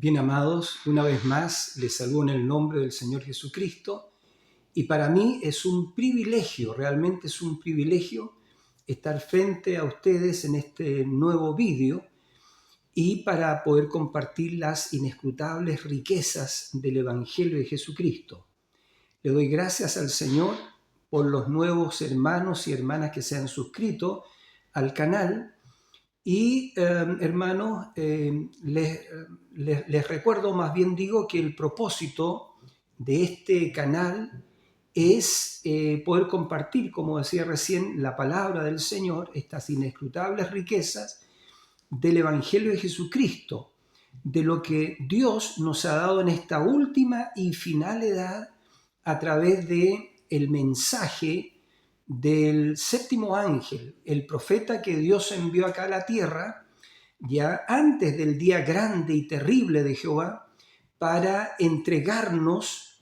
Bien amados, una vez más les saludo en el nombre del Señor Jesucristo y para mí es un privilegio, realmente es un privilegio estar frente a ustedes en este nuevo vídeo y para poder compartir las inescrutables riquezas del Evangelio de Jesucristo. Le doy gracias al Señor por los nuevos hermanos y hermanas que se han suscrito al canal. Y hermanos, les recuerdo, más bien digo, que el propósito de este canal es poder compartir, como decía recién, la palabra del Señor, estas inescrutables riquezas del Evangelio de Jesucristo, de lo que Dios nos ha dado en esta última y final edad a través de el mensaje del séptimo ángel, el profeta que Dios envió acá a la tierra, ya antes del día grande y terrible de Jehová, para entregarnos,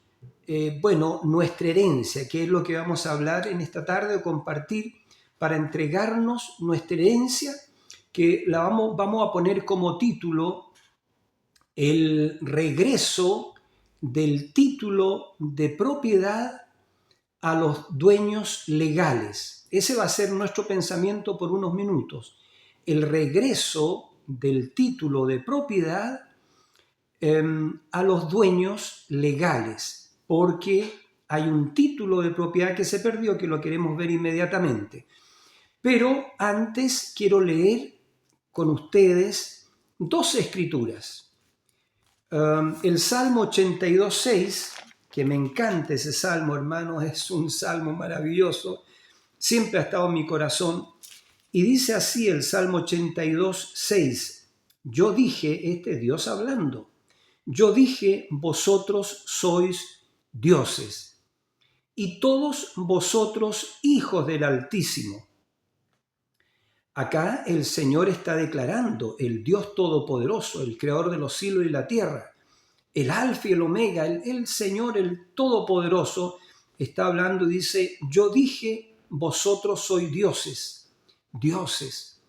nuestra herencia, que es lo que vamos a hablar en esta tarde o compartir, para entregarnos nuestra herencia, que la vamos a poner como título el regreso del título de propiedad a los dueños legales. Ese va a ser nuestro pensamiento por unos minutos. El regreso del título de propiedad a los dueños legales, porque hay un título de propiedad que se perdió que lo queremos ver inmediatamente. Pero antes quiero leer con ustedes dos escrituras. El Salmo 82:6, que me encanta ese salmo, hermanos, es un salmo maravilloso, siempre ha estado en mi corazón, y dice así el Salmo 82:6, yo dije, este es Dios hablando, yo dije, vosotros sois dioses, y todos vosotros hijos del Altísimo. Acá el Señor está declarando, el Dios Todopoderoso, el Creador de los cielos y la tierra, el Alfa y el Omega, el Señor, el Todopoderoso, está hablando y dice, yo dije, vosotros sois dioses, dioses,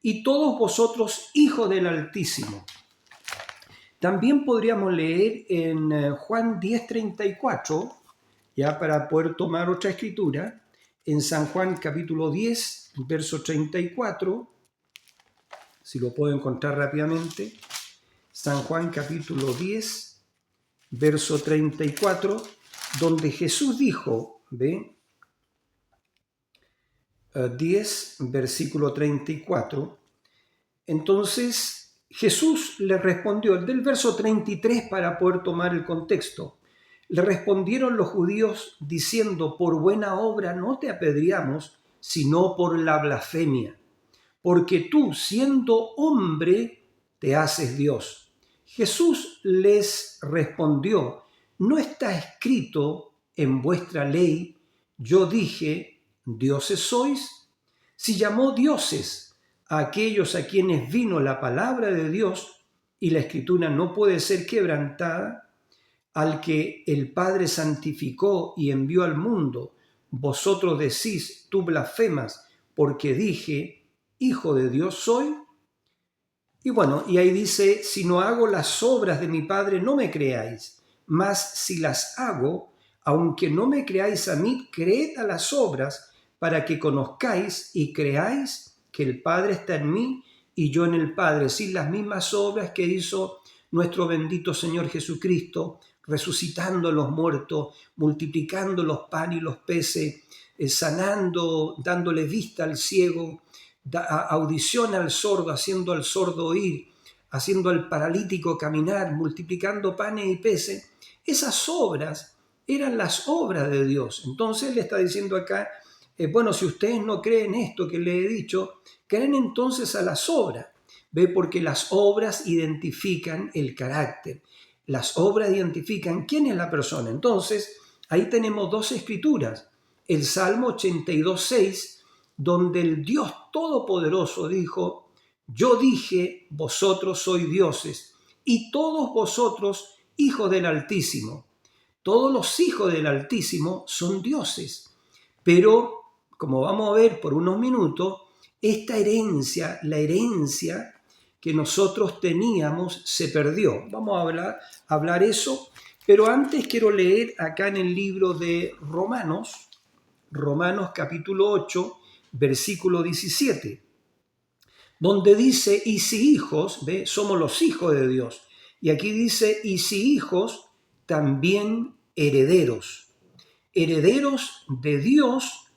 y todos vosotros hijos del Altísimo. También podríamos leer en Juan 10:34, ya para poder tomar otra escritura, en San Juan capítulo 10, verso 34, si lo puedo encontrar rápidamente, San Juan capítulo 10, verso 34, donde Jesús dijo, 10, versículo 34, entonces Jesús le respondió, del verso 33 para poder tomar el contexto, le respondieron los judíos diciendo, por buena obra no te apedreamos, sino por la blasfemia, porque tú, siendo hombre, te haces Dios. Jesús les respondió, ¿no está escrito en vuestra ley, yo dije, dioses sois? Si llamó dioses a aquellos a quienes vino la palabra de Dios, y la escritura no puede ser quebrantada, al que el Padre santificó y envió al mundo, vosotros decís, tú blasfemas, porque dije, hijo de Dios soy. Y bueno, y ahí dice, si no hago las obras de mi Padre, no me creáis, mas si las hago, aunque no me creáis a mí, creed a las obras, para que conozcáis y creáis que el Padre está en mí y yo en el Padre, sin las mismas obras que hizo nuestro bendito Señor Jesucristo, resucitando a los muertos, multiplicando los panes y los peces, sanando, dándole vista al ciego, audición al sordo, haciendo al sordo oír, haciendo al paralítico caminar, multiplicando panes y peces. Esas obras eran las obras de Dios. Entonces le está diciendo acá, si ustedes no creen esto que le he dicho, creen entonces a las obras. ¿Ve? Porque las obras identifican el carácter. Las obras identifican quién es la persona. Entonces, ahí tenemos dos escrituras. El Salmo 82:6, donde el Dios Todopoderoso dijo, yo dije, vosotros sois dioses, y todos vosotros hijos del Altísimo. Todos los hijos del Altísimo son dioses. Pero, como vamos a ver por unos minutos, esta herencia, la herencia que nosotros teníamos se perdió. Vamos a hablar eso, pero antes quiero leer acá en el libro de Romanos capítulo 8, versículo 17, donde dice, y si hijos, ¿ve? Somos los hijos de Dios. Y aquí dice, y si hijos, también herederos, herederos de Dios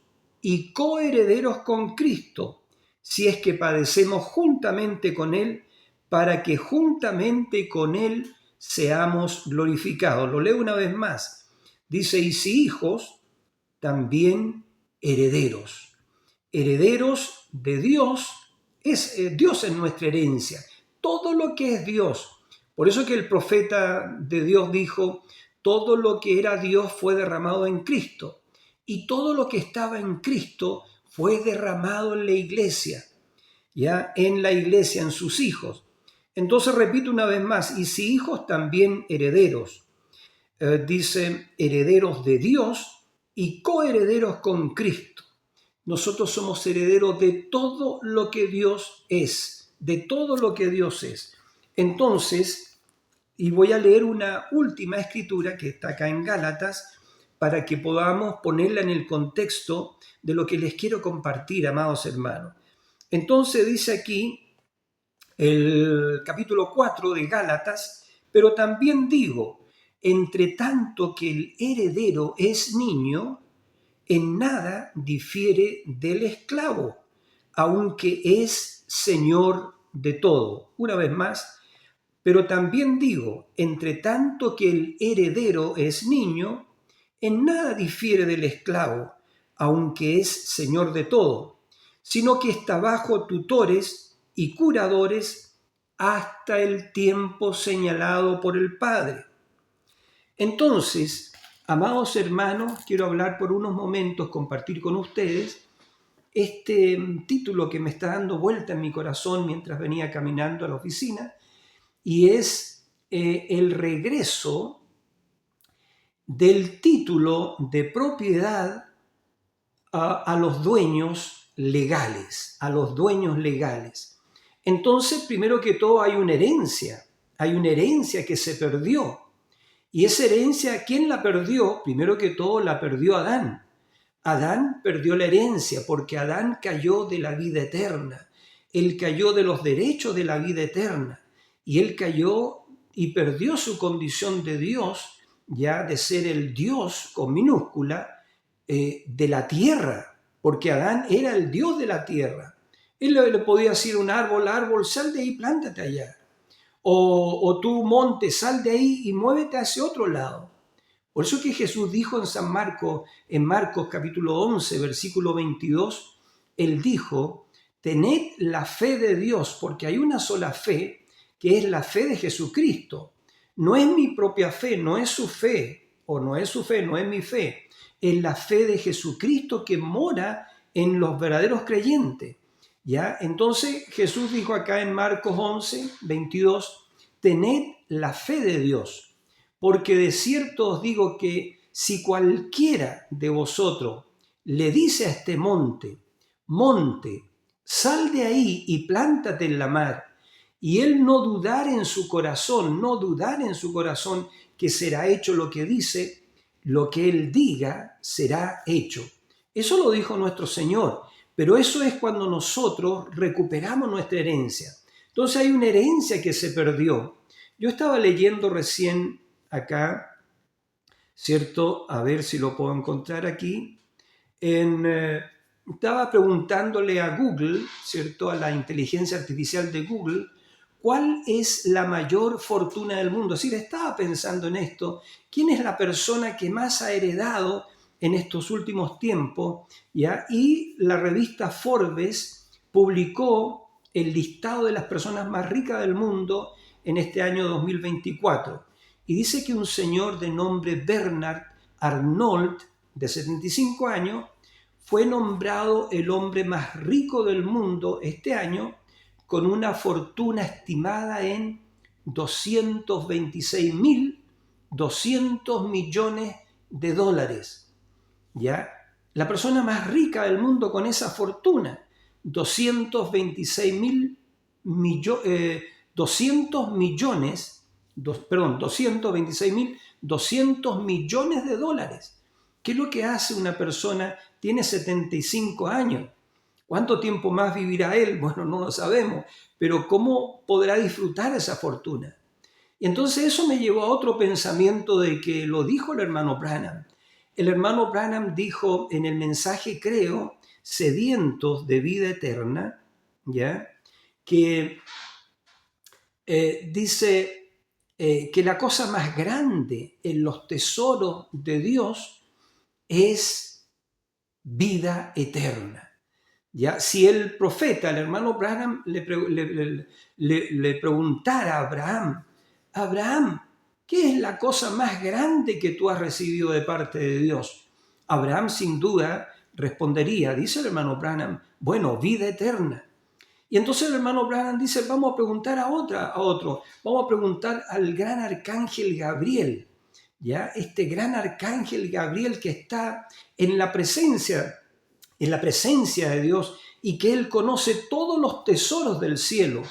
y coherederos con Cristo, si es que padecemos juntamente con Él, para que juntamente con Él seamos glorificados. Lo leo una vez más. Dice, y si hijos, también herederos. Herederos de Dios, Dios es nuestra herencia. Todo lo que es Dios. Por eso que el profeta de Dios dijo, todo lo que era Dios fue derramado en Cristo. Y todo lo que estaba en Cristo fue derramado en la iglesia. Ya en la iglesia, en sus hijos. Entonces repito una vez más, y si hijos también herederos. Dice herederos de Dios y coherederos con Cristo. Nosotros somos herederos de todo lo que Dios es, de todo lo que Dios es. Entonces, y voy a leer una última escritura que está acá en Gálatas para que podamos ponerla en el contexto de lo que les quiero compartir, amados hermanos. Entonces dice aquí el capítulo 4 de Gálatas, pero también digo, entre tanto que el heredero es niño, en nada difiere del esclavo, aunque es señor de todo. Una vez más, pero también digo, entre tanto que el heredero es niño, en nada difiere del esclavo, aunque es señor de todo, sino que está bajo tutores y curadores hasta el tiempo señalado por el Padre. Entonces, amados hermanos, quiero hablar por unos momentos, compartir con ustedes este título que me está dando vuelta en mi corazón mientras venía caminando a la oficina, y es el regreso del título de propiedad a los dueños legales, a los dueños legales. Entonces, primero que todo hay una herencia que se perdió. Y esa herencia, ¿quién la perdió? Primero que todo la perdió Adán. Adán perdió la herencia porque Adán cayó de la vida eterna. Él cayó de los derechos de la vida eterna. Y él cayó y perdió su condición de Dios, ya de ser el Dios con minúscula, de la tierra, porque Adán era el Dios de la tierra. Él le podía decir a un árbol, sal de ahí, plántate allá. O tú, monte, sal de ahí y muévete hacia otro lado. Por eso que Jesús dijo en Marcos capítulo 11, versículo 22, Él dijo, tened la fe de Dios, porque hay una sola fe, que es la fe de Jesucristo. No es mi propia fe, no es su fe, o no es su fe, no es mi fe. Es la fe de Jesucristo que mora en los verdaderos creyentes. ¿Ya? Entonces Jesús dijo acá en Marcos 11, 22, tened la fe de Dios, porque de cierto os digo que si cualquiera de vosotros le dice a este monte, sal de ahí y plántate en la mar, y él no dudar en su corazón que será hecho lo que dice, lo que él diga será hecho. Eso lo dijo nuestro Señor. Pero eso es cuando nosotros recuperamos nuestra herencia. Entonces hay una herencia que se perdió. Yo estaba leyendo recién acá, ¿cierto? A ver si lo puedo encontrar aquí. Estaba preguntándole a Google, ¿cierto? A la inteligencia artificial de Google, ¿cuál es la mayor fortuna del mundo? Es decir, estaba pensando en esto. ¿Quién es la persona que más ha heredado en estos últimos tiempos? ¿Ya? Y la revista Forbes publicó el listado de las personas más ricas del mundo en este año 2024. Y dice que un señor de nombre Bernard Arnault, de 75 años, fue nombrado el hombre más rico del mundo este año, con una fortuna estimada en 226.200 millones de dólares. ¿Ya? La persona más rica del mundo con esa fortuna, 226.000 200 millones, 226.200 millones de dólares. ¿Qué es lo que hace una persona? Tiene 75 años. ¿Cuánto tiempo más vivirá él? Bueno, no lo sabemos, pero ¿cómo podrá disfrutar esa fortuna? Y entonces eso me llevó a otro pensamiento de que lo dijo el hermano Branham. El hermano Branham dijo en el mensaje, creo, sedientos de vida eterna, ¿ya? Que dice que la cosa más grande en los tesoros de Dios es vida eterna. ¿Ya? Si el profeta, el hermano Branham, le preguntara a Abraham, Abraham, ¿qué es la cosa más grande que tú has recibido de parte de Dios? Abraham sin duda respondería, dice el hermano Branham, bueno, vida eterna. Y entonces el hermano Branham dice, vamos a preguntar a otro, vamos a preguntar al gran arcángel Gabriel, ¿ya? Este gran arcángel Gabriel que está en la presencia de Dios y que él conoce todos los tesoros del cielo.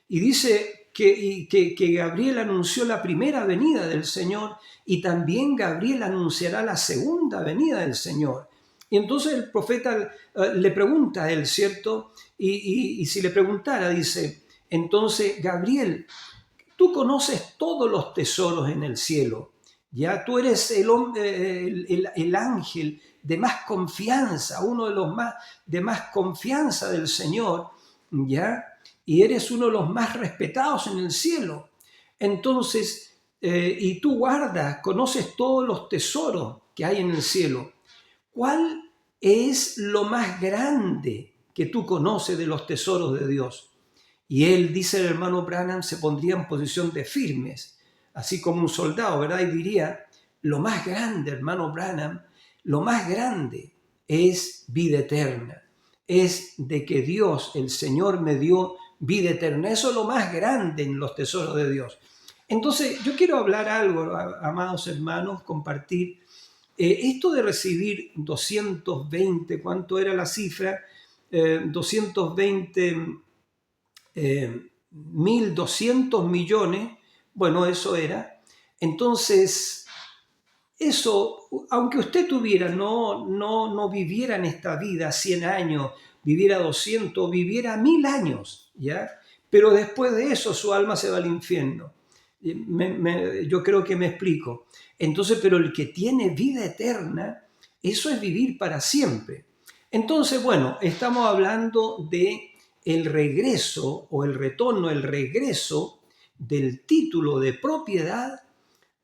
Y dice que Gabriel anunció la primera venida del Señor y también Gabriel anunciará la segunda venida del Señor. Y entonces el profeta le pregunta a él, ¿cierto? Y si le preguntara, dice, entonces Gabriel, tú conoces todos los tesoros en el cielo, ya tú eres el ángel de más confianza, uno de los más de más confianza del Señor, ya, y eres uno de los más respetados en el cielo. Entonces, y tú conoces todos los tesoros que hay en el cielo. ¿Cuál es lo más grande que tú conoces de los tesoros de Dios? Y él, dice el hermano Branham, se pondría en posición de firmes, así como un soldado, ¿verdad? Y diría, lo más grande, hermano Branham, lo más grande es vida eterna. Es de que Dios, el Señor, me dio vida eterna. Eso es lo más grande en los tesoros de Dios. Entonces, yo quiero hablar algo, amados hermanos, compartir. Esto de recibir 220, ¿cuánto era la cifra? 220... 1.200 millones, bueno, eso era. Entonces, eso, aunque usted no viviera en esta vida 100 años, viviera 200, viviera 1.000 años, ¿ya? Pero después de eso su alma se va al infierno. Yo creo que me explico. Entonces, pero el que tiene vida eterna, eso es vivir para siempre. Entonces, bueno, estamos hablando de el regreso o el retorno, el regreso del título de propiedad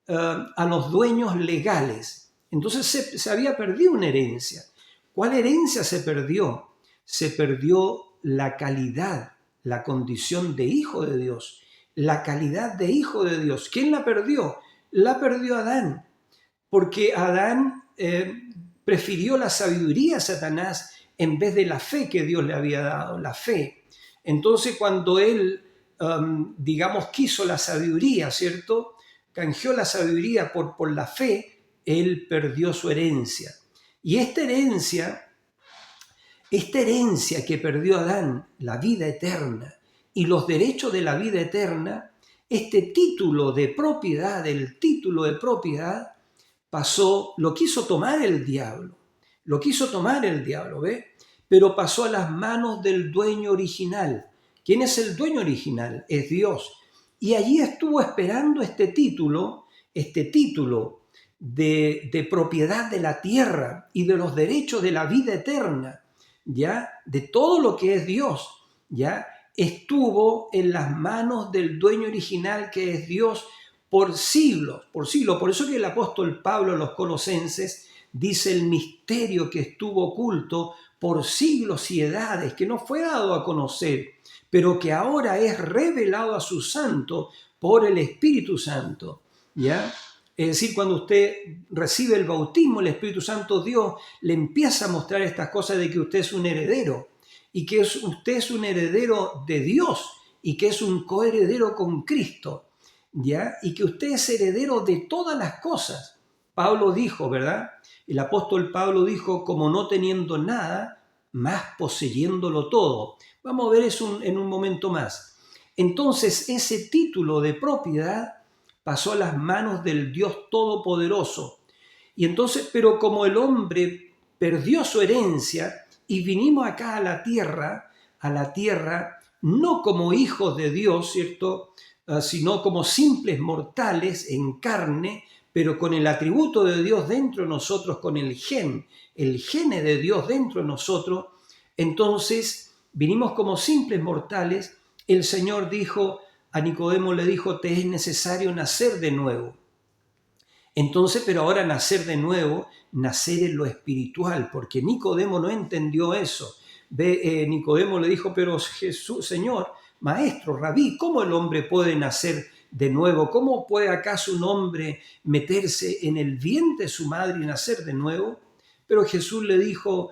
a los dueños legales. Entonces se había perdido una herencia. ¿Cuál herencia se perdió? Se perdió la calidad, la condición de hijo de Dios, la calidad de hijo de Dios. ¿Quién la perdió? La perdió Adán, porque Adán prefirió la sabiduría a Satanás en vez de la fe que Dios le había dado, la fe. Entonces cuando él, digamos, quiso la sabiduría, ¿cierto? Canjeó la sabiduría por la fe, él perdió su herencia. Y esta herencia que perdió Adán, la vida eterna, y los derechos de la vida eterna, este título de propiedad, el título de propiedad, lo quiso tomar el diablo, ¿ve? Pero pasó a las manos del dueño original. ¿Quién es el dueño original? Es Dios. Y allí estuvo esperando este título de propiedad de la tierra y de los derechos de la vida eterna, ¿ya? De todo lo que es Dios, ¿ya? Estuvo en las manos del dueño original que es Dios por siglos. Por eso que el apóstol Pablo a los Colosenses dice el misterio que estuvo oculto por siglos y edades, que no fue dado a conocer, pero que ahora es revelado a sus santos por el Espíritu Santo, ¿ya? Es decir, cuando usted recibe el bautismo, el Espíritu Santo, Dios le empieza a mostrar estas cosas de que usted es un heredero y que usted es un heredero de Dios y que es un coheredero con Cristo, ¿ya? Y que usted es heredero de todas las cosas. Pablo dijo, ¿verdad? El apóstol Pablo dijo, como no teniendo nada, más poseyéndolo todo. Vamos a ver eso en un momento más. Entonces ese título de propiedad pasó a las manos del Dios Todopoderoso. Y entonces, pero como el hombre perdió su herencia y vinimos acá a la tierra, no como hijos de Dios, ¿cierto? Sino como simples mortales en carne, pero con el atributo de Dios dentro de nosotros, con el gene de Dios dentro de nosotros. Entonces vinimos como simples mortales. El Señor dijo, a Nicodemo le dijo, te es necesario nacer de nuevo. Entonces, pero ahora nacer de nuevo, nacer en lo espiritual, porque Nicodemo no entendió eso. Nicodemo le dijo, pero Jesús, Señor, maestro, rabí, ¿cómo el hombre puede nacer de nuevo? ¿Cómo puede acaso un hombre meterse en el vientre de su madre y nacer de nuevo? Pero Jesús le dijo,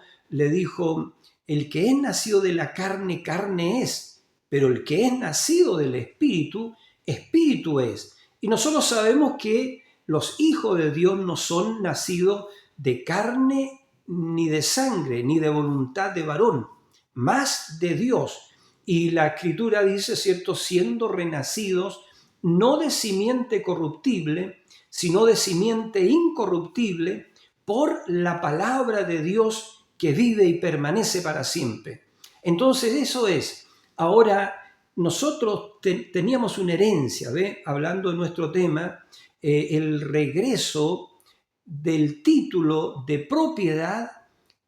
el que es nacido de la carne, carne es, pero el que es nacido del espíritu, espíritu es. Y nosotros sabemos que los hijos de Dios no son nacidos de carne ni de sangre, ni de voluntad de varón, más de Dios. Y la Escritura dice, ¿cierto?, siendo renacidos no de simiente corruptible, sino de simiente incorruptible, por la palabra de Dios que vive y permanece para siempre. Entonces eso es. Ahora nosotros teníamos una herencia, ¿ve? Hablando de nuestro tema, el regreso del título de propiedad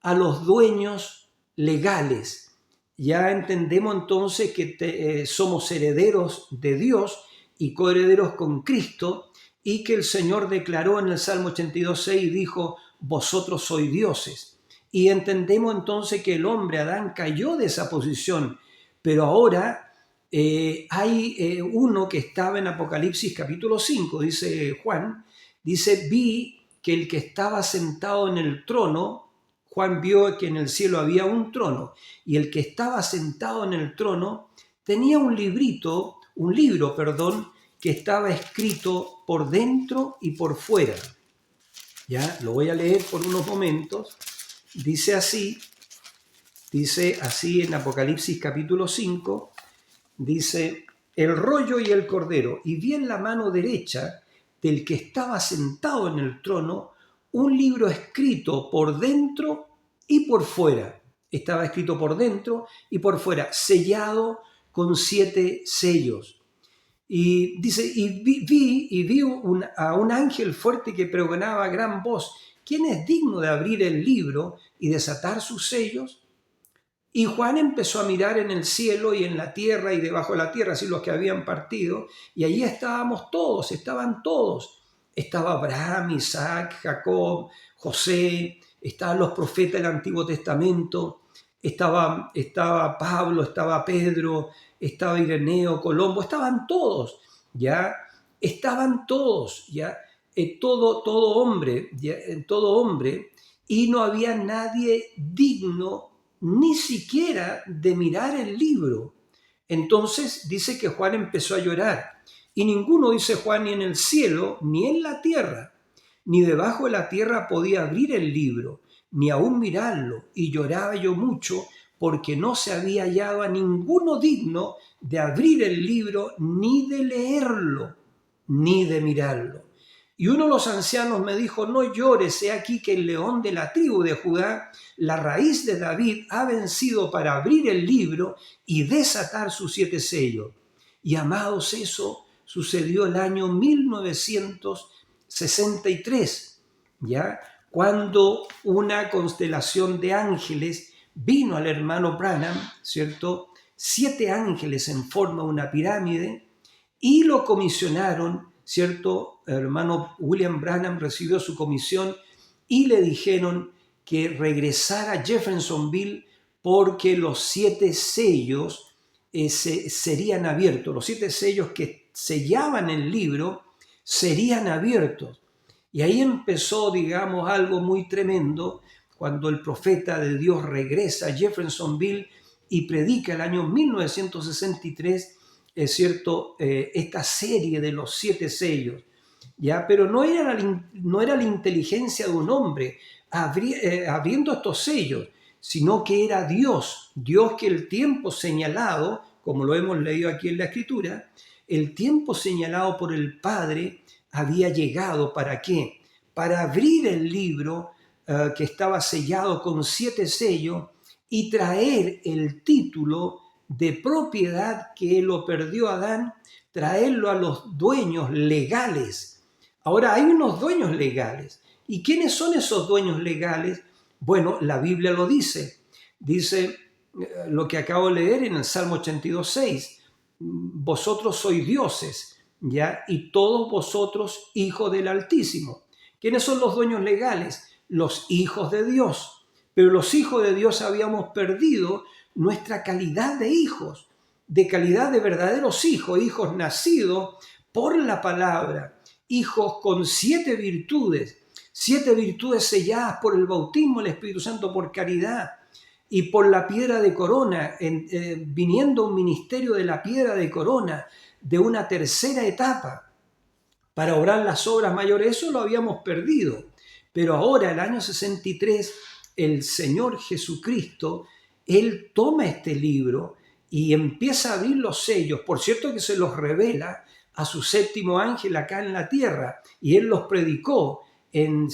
a los dueños legales. Ya entendemos entonces que somos herederos de Dios y coherederos con Cristo, y que el Señor declaró en el Salmo 82:6, dijo, vosotros sois dioses. Y entendemos entonces que el hombre, Adán, cayó de esa posición, pero ahora hay uno que estaba en Apocalipsis capítulo 5, dice Juan, dice, vi que el que estaba sentado en el trono, Juan vio que en el cielo había un trono, y el que estaba sentado en el trono tenía un libro, que estaba escrito por dentro y por fuera. Ya, lo voy a leer por unos momentos. Dice así en Apocalipsis capítulo 5, dice, el rollo y el cordero, y vi en la mano derecha del que estaba sentado en el trono un libro escrito por dentro y por fuera. Estaba escrito por dentro y por fuera, sellado con 7 sellos. Y dice, y vi a un ángel fuerte que pregonaba a gran voz, ¿quién es digno de abrir el libro y desatar sus sellos? Y Juan empezó a mirar en el cielo y en la tierra y debajo de la tierra, así los que habían partido, y allí estaban todos. Estaba Abraham, Isaac, Jacob, José, estaban los profetas del Antiguo Testamento, estaba Pablo, estaba Pedro, estaba Ireneo, Colombo, estaban todos, ¿ya? Estaban todos, ¿ya? Todo hombre, y no había nadie digno ni siquiera de mirar el libro. Entonces dice que Juan empezó a llorar, y ninguno, dice Juan, ni en el cielo, ni en la tierra, ni debajo de la tierra podía abrir el libro, ni aún mirarlo, y lloraba yo mucho, porque no se había hallado a ninguno digno de abrir el libro, ni de leerlo, ni de mirarlo. Y uno de los ancianos me dijo, no llores, he aquí que el león de la tribu de Judá, la raíz de David, ha vencido para abrir el libro y desatar sus 7 sellos. Y amados, eso sucedió el año 1963, ¿ya? Cuando una constelación de ángeles vino al hermano Branham, ¿cierto? 7 ángeles en forma de una pirámide, y lo comisionaron, ¿cierto? El hermano William Branham recibió su comisión y le dijeron que regresara a Jeffersonville porque los 7 sellos serían abiertos. Los 7 sellos que sellaban el libro serían abiertos. Y ahí empezó, digamos, algo muy tremendo cuando el profeta de Dios regresa a Jeffersonville y predica el año 1963, es cierto, esta serie de los 7 sellos, ¿ya? Pero no era la inteligencia de un hombre abriendo estos sellos, sino que era Dios, Dios que el tiempo señalado, como lo hemos leído aquí en la Escritura, el tiempo señalado por el Padre había llegado. ¿Para qué? Para abrir el libro que estaba sellado con 7 sellos y traer el título de propiedad que lo perdió Adán, traerlo a los dueños legales. Ahora hay unos dueños legales. ¿Y quiénes son esos dueños legales? Bueno, la Biblia lo dice. Dice lo que acabo de leer en el Salmo 82:6. Vosotros sois dioses, ¿ya? Y todos vosotros hijos del Altísimo. ¿Quiénes son los dueños legales? Los hijos de Dios. Pero los hijos de Dios habíamos perdido nuestra calidad de hijos, de calidad de verdaderos hijos, hijos nacidos por la palabra, hijos con 7 virtudes selladas por el bautismo del Espíritu Santo, por caridad y por la piedra de corona, viniendo un ministerio de la piedra de corona, de una tercera etapa, para obrar las obras mayores. Eso lo habíamos perdido. Pero ahora, el año 63, el Señor Jesucristo, Él toma este libro y empieza a abrir los sellos. Por cierto que se los revela a su 7º ángel acá en la tierra, y Él los predicó en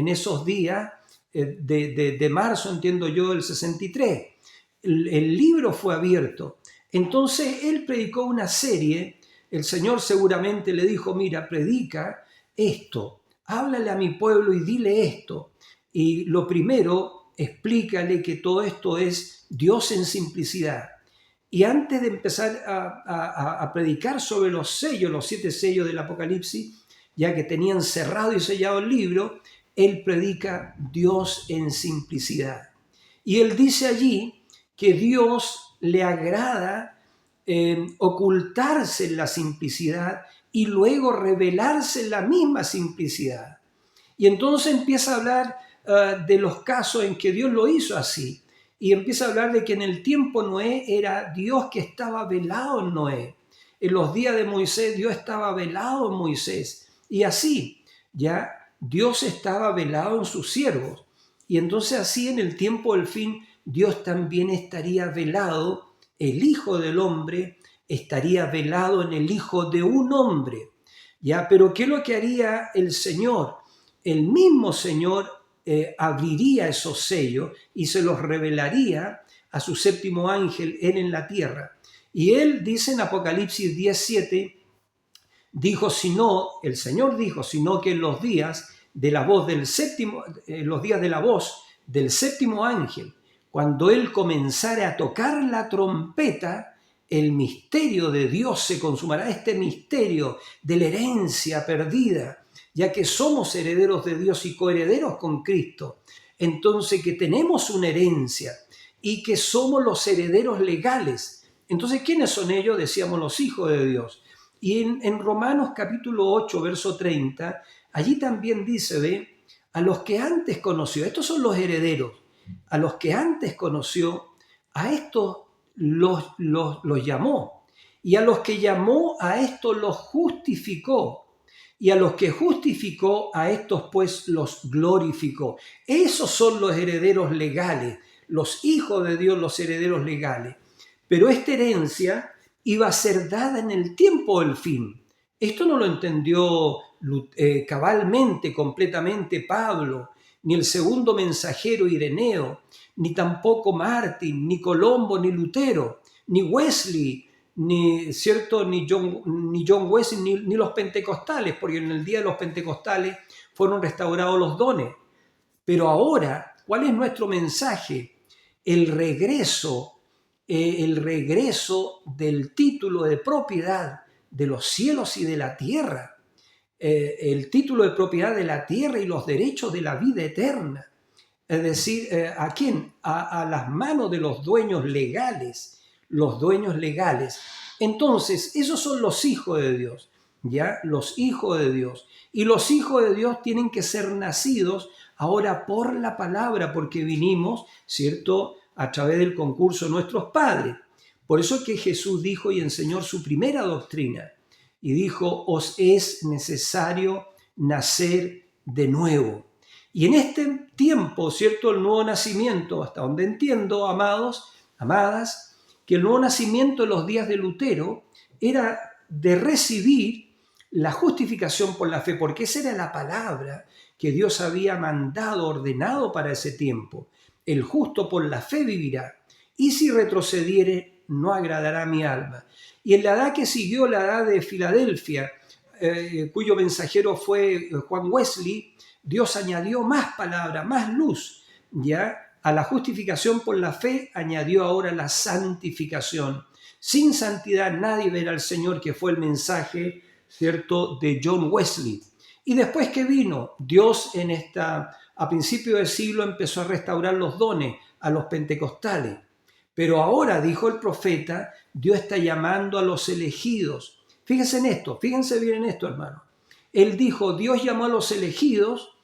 esos días de marzo, entiendo yo, del 63. El libro fue abierto. Entonces Él predicó una serie. El Señor seguramente le dijo: mira, predica esto, háblale a mi pueblo y dile esto. Y lo primero, explícale que todo esto es Dios en simplicidad. Y antes de empezar a predicar sobre los sellos, los 7 sellos del Apocalipsis, ya que tenían cerrado y sellado el libro, Él predica Dios en simplicidad. Y Él dice allí que Dios le agrada ocultarse en la simplicidad y luego revelarse en la misma simplicidad. Y entonces empieza a hablar de los casos en que Dios lo hizo así. Y empieza a hablar de que en el tiempo Noé era Dios que estaba velado en Noé. En los días de Moisés, Dios estaba velado en Moisés. Y así, ya Dios estaba velado en sus siervos. Y entonces así, en el tiempo del fin, Dios también estaría velado. El Hijo del Hombre estaría velado en el Hijo de un hombre. ¿Ya? Pero ¿qué es lo que haría el Señor? El mismo Señor abriría esos sellos y se los revelaría a su 7º ángel, Él en la tierra. Y Él dice en Apocalipsis 10:7, el Señor dijo, sino que en los días de la voz del 7º ángel, cuando Él comenzara a tocar la trompeta, el misterio de Dios se consumará. Este misterio de la herencia perdida, ya que somos herederos de Dios y coherederos con Cristo. Entonces, que tenemos una herencia y que somos los herederos legales. Entonces, ¿quiénes son ellos? Decíamos, los hijos de Dios. Y en Romanos capítulo 8, verso 30, allí también dice, ve, a los que antes conoció, estos son los herederos, a los que antes conoció, a estos los llamó. Y a los que llamó, a estos los justificó. Y a los que justificó, a estos pues los glorificó. Esos son los herederos legales, los hijos de Dios, los herederos legales. Pero esta herencia iba a ser dada en el tiempo del fin. Esto no lo entendió cabalmente, completamente Pablo, ni el segundo mensajero Ireneo, ni tampoco Martín, ni Colombo, ni Lutero, ni Wesley, ni John Wesley, ni los pentecostales, porque en el día de los pentecostales fueron restaurados los dones. Pero ahora, ¿cuál es nuestro mensaje? El regreso del título de propiedad de los cielos y de la tierra, el título de propiedad de la tierra y los derechos de la vida eterna. Es decir, ¿a quién? A las manos de los dueños legales. Los dueños legales. Entonces, esos son los hijos de Dios, ¿ya? Los hijos de Dios. Y los hijos de Dios tienen que ser nacidos ahora por la palabra, porque vinimos, ¿cierto?, a través del concurso de nuestros padres. Por eso es que Jesús dijo y enseñó su primera doctrina. Y dijo, os es necesario nacer de nuevo. Y en este tiempo, ¿cierto? El nuevo nacimiento, hasta donde entiendo, amados, amadas, que el nuevo nacimiento en los días de Lutero era de recibir la justificación por la fe, porque esa era la palabra que Dios había mandado, ordenado para ese tiempo. El justo por la fe vivirá, y si retrocediere, no agradará a mi alma. Y en la edad que siguió, la edad de Filadelfia, cuyo mensajero fue Juan Wesley, Dios añadió más palabra, más luz, ¿ya? A la justificación por la fe añadió ahora la santificación. Sin santidad nadie verá al Señor, que fue el mensaje, ¿cierto?, de John Wesley. Y después que vino, Dios a principio del siglo empezó a restaurar los dones a los pentecostales. Pero ahora, dijo el profeta, Dios está llamando a los elegidos. Fíjense en esto, fíjense bien en esto, hermano. Él dijo, Dios llamó a los elegidos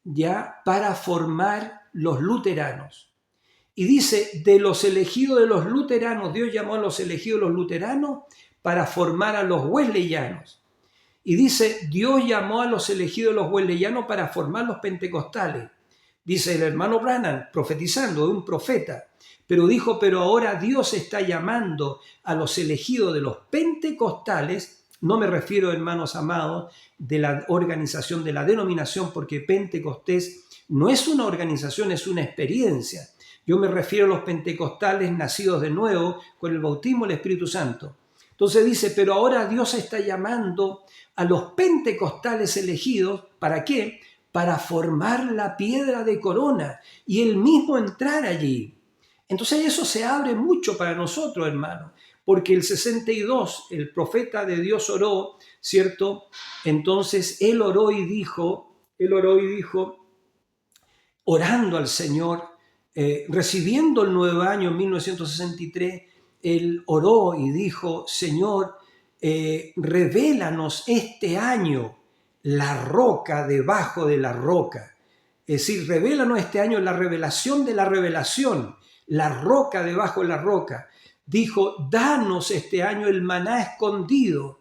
ya para formar los luteranos. Y dice, de los elegidos de los luteranos, Dios llamó a los elegidos de los luteranos para formar a los wesleyanos. Y dice, Dios llamó a los elegidos de los wesleyanos para formar los pentecostales. Dice el hermano Branham, profetizando, de un profeta. Pero dijo, pero ahora Dios está llamando a los elegidos de los pentecostales. No me refiero, hermanos amados, de la organización, de la denominación, porque Pentecostés no es una organización, es una experiencia. Yo me refiero a los pentecostales nacidos de nuevo con el bautismo del Espíritu Santo. Entonces dice, pero ahora Dios está llamando a los pentecostales elegidos, ¿para qué? Para formar la piedra de corona y él mismo entrar allí. Entonces eso se abre mucho para nosotros, hermanos, porque el 62, el profeta de Dios oró, ¿cierto? Entonces él oró y dijo, orando al Señor, recibiendo el nuevo año en 1963, él oró y dijo, Señor, revélanos este año la roca debajo de la roca. Es decir, revélanos este año la revelación de la revelación, la roca debajo de la roca. Dijo, danos este año el maná escondido.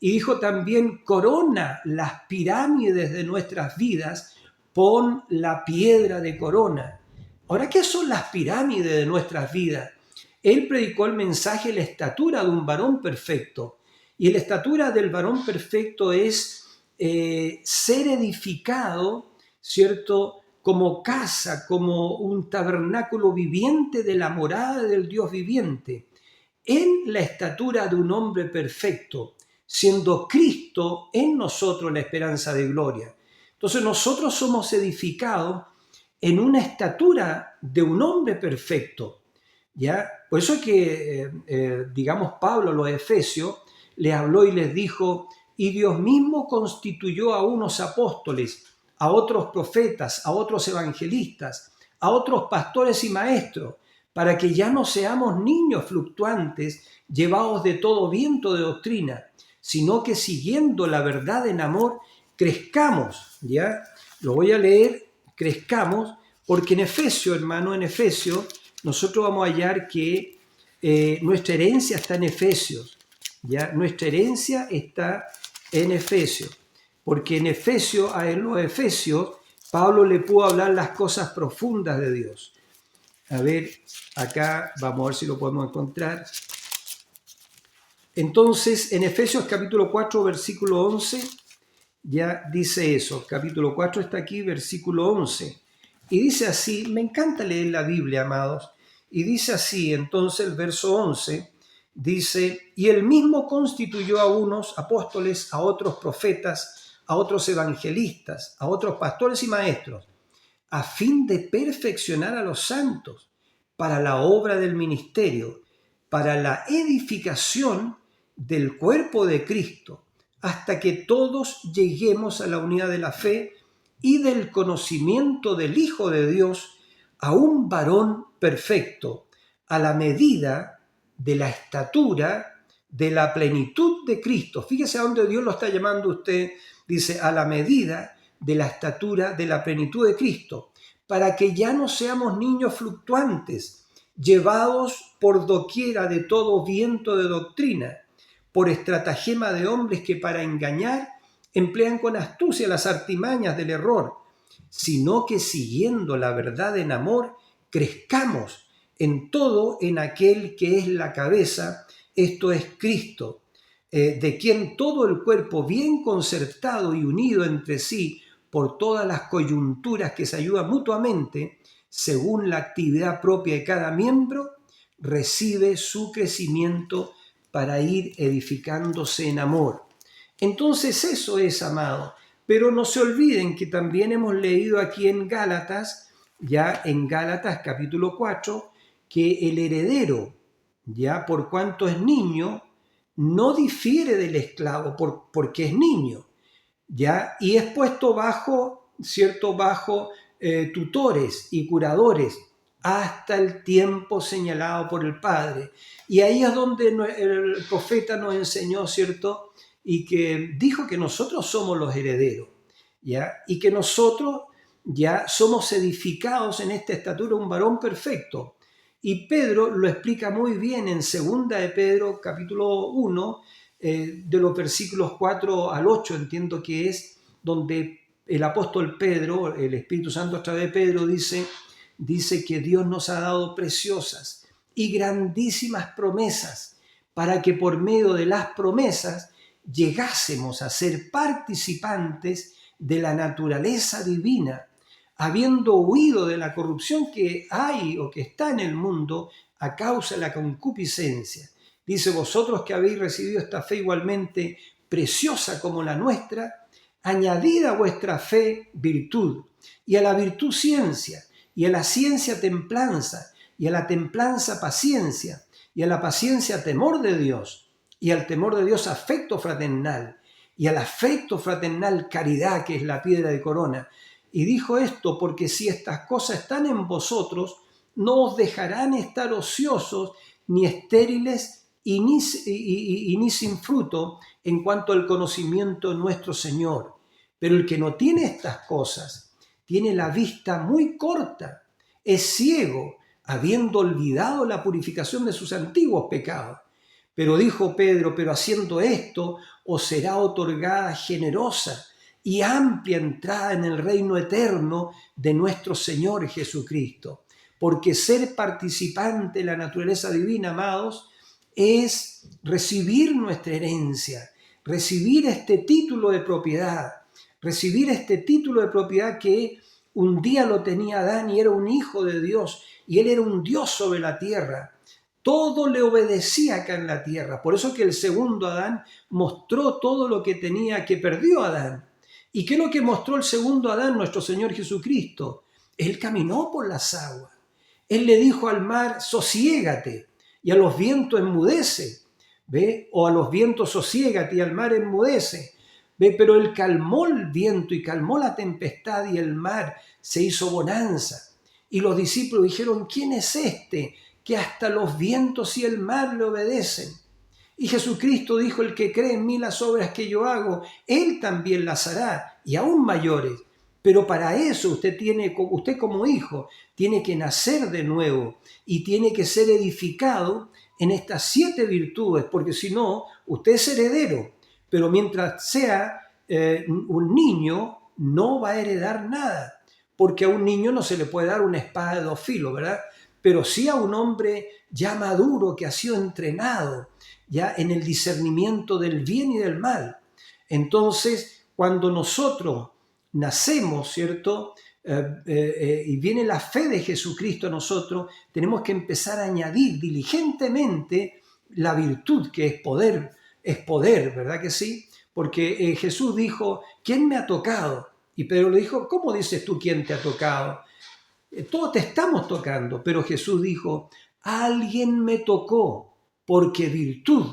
Y dijo también, corona las pirámides de nuestras vidas, pon la piedra de corona. Ahora, ¿qué son las pirámides de nuestras vidas? Él predicó el mensaje de la estatura de un varón perfecto. Y la estatura del varón perfecto es ser edificado, ¿cierto?, como casa, como un tabernáculo viviente de la morada del Dios viviente, en la estatura de un hombre perfecto, siendo Cristo en nosotros la esperanza de gloria. Entonces nosotros somos edificados en una estatura de un hombre perfecto, ¿ya? Por eso es que, digamos, Pablo a los Efesios les habló y les dijo, y Dios mismo constituyó a unos apóstoles, a otros profetas, a otros evangelistas, a otros pastores y maestros, para que ya no seamos niños fluctuantes, llevados de todo viento de doctrina, sino que siguiendo la verdad en amor, crezcamos, ¿ya? Lo voy a leer, crezcamos, porque en Efesios, hermano, en Efesios, nosotros vamos a hallar que nuestra herencia está en Efesios, ¿ya? Nuestra herencia está en Efesios. Porque en Efesios, a los Efesios, Pablo le pudo hablar las cosas profundas de Dios. A ver, acá vamos a ver si lo podemos encontrar. Entonces, en Efesios capítulo 4, versículo 11, ya dice eso. Capítulo 4 está aquí, versículo 11. Y dice así, me encanta leer la Biblia, amados. Y dice así, entonces el verso 11, dice, y él mismo constituyó a unos apóstoles, a otros profetas, a otros evangelistas, a otros pastores y maestros, a fin de perfeccionar a los santos para la obra del ministerio, para la edificación del cuerpo de Cristo, hasta que todos lleguemos a la unidad de la fe y del conocimiento del Hijo de Dios, a un varón perfecto, a la medida de la estatura de la plenitud de Cristo. Fíjese a dónde Dios lo está llamando usted. Dice, a la medida de la estatura de la plenitud de Cristo, para que ya no seamos niños fluctuantes, llevados por doquiera de todo viento de doctrina, por estratagema de hombres que para engañar emplean con astucia las artimañas del error, sino que siguiendo la verdad en amor, crezcamos en todo en aquel que es la cabeza, esto es Cristo, de quien todo el cuerpo bien concertado y unido entre sí por todas las coyunturas que se ayudan mutuamente, según la actividad propia de cada miembro, recibe su crecimiento para ir edificándose en amor. Entonces eso es, amado. Pero no se olviden que también hemos leído aquí en Gálatas, ya en Gálatas capítulo 4, que el heredero, ya por cuanto es niño, no difiere del esclavo porque es niño, ya, y es puesto bajo, cierto, bajo tutores y curadores hasta el tiempo señalado por el Padre. Y ahí es donde el profeta nos enseñó, cierto, y que dijo que nosotros somos los herederos, ¿ya? Y que nosotros ya somos edificados en esta estatura un varón perfecto. Y Pedro lo explica muy bien en 2 de Pedro, capítulo 1, de los versículos 4 al 8, entiendo que es, donde el apóstol Pedro, el Espíritu Santo a través de Pedro, dice que Dios nos ha dado preciosas y grandísimas promesas para que por medio de las promesas llegásemos a ser participantes de la naturaleza divina, habiendo huido de la corrupción que hay o que está en el mundo a causa de la concupiscencia. Dice, vosotros que habéis recibido esta fe igualmente preciosa como la nuestra, añadid a vuestra fe virtud, y a la virtud ciencia, y a la ciencia templanza, y a la templanza paciencia, y a la paciencia temor de Dios, y al temor de Dios afecto fraternal, y al afecto fraternal caridad, que es la piedra de corona. Y dijo esto porque si estas cosas están en vosotros, no os dejarán estar ociosos ni estériles y ni sin fruto en cuanto al conocimiento de nuestro Señor. Pero el que no tiene estas cosas tiene la vista muy corta, es ciego, habiendo olvidado la purificación de sus antiguos pecados. Pero dijo Pedro, pero haciendo esto os será otorgada generosa y amplia entrada en el reino eterno de nuestro Señor Jesucristo. Porque ser participante de la naturaleza divina, amados, es recibir nuestra herencia, recibir este título de propiedad, que un día lo tenía Adán y era un hijo de Dios y él era un Dios sobre la tierra. Todo le obedecía acá en la tierra. Por eso que el segundo Adán mostró todo lo que tenía, que perdió Adán. ¿Y qué es lo que mostró el segundo Adán, nuestro Señor Jesucristo? Él caminó por las aguas. Él le dijo al mar, sosiégate, y a los vientos enmudece, ¿ve? O a los vientos sosiégate y al mar enmudece, ¿ve? Pero él calmó el viento y calmó la tempestad y el mar se hizo bonanza. Y los discípulos dijeron, ¿quién es este que hasta los vientos y el mar le obedecen? Y Jesucristo dijo, el que cree en mí las obras que yo hago, él también las hará, y aún mayores. Pero para eso usted como hijo, tiene que nacer de nuevo y tiene que ser edificado en estas 7 virtudes, porque si no, usted es heredero. Pero mientras sea un niño, no va a heredar nada, porque a un niño no se le puede dar una espada de 2 filos, ¿verdad? Pero sí a un hombre ya maduro que ha sido entrenado ya en el discernimiento del bien y del mal. Entonces, cuando nosotros nacemos, ¿cierto? Y viene la fe de Jesucristo a nosotros, tenemos que empezar a añadir diligentemente la virtud, que es poder, ¿verdad que sí? Porque Jesús dijo, ¿quién me ha tocado? Y Pedro le dijo, ¿cómo dices tú quién te ha tocado? Todos te estamos tocando, pero Jesús dijo, alguien me tocó, porque virtud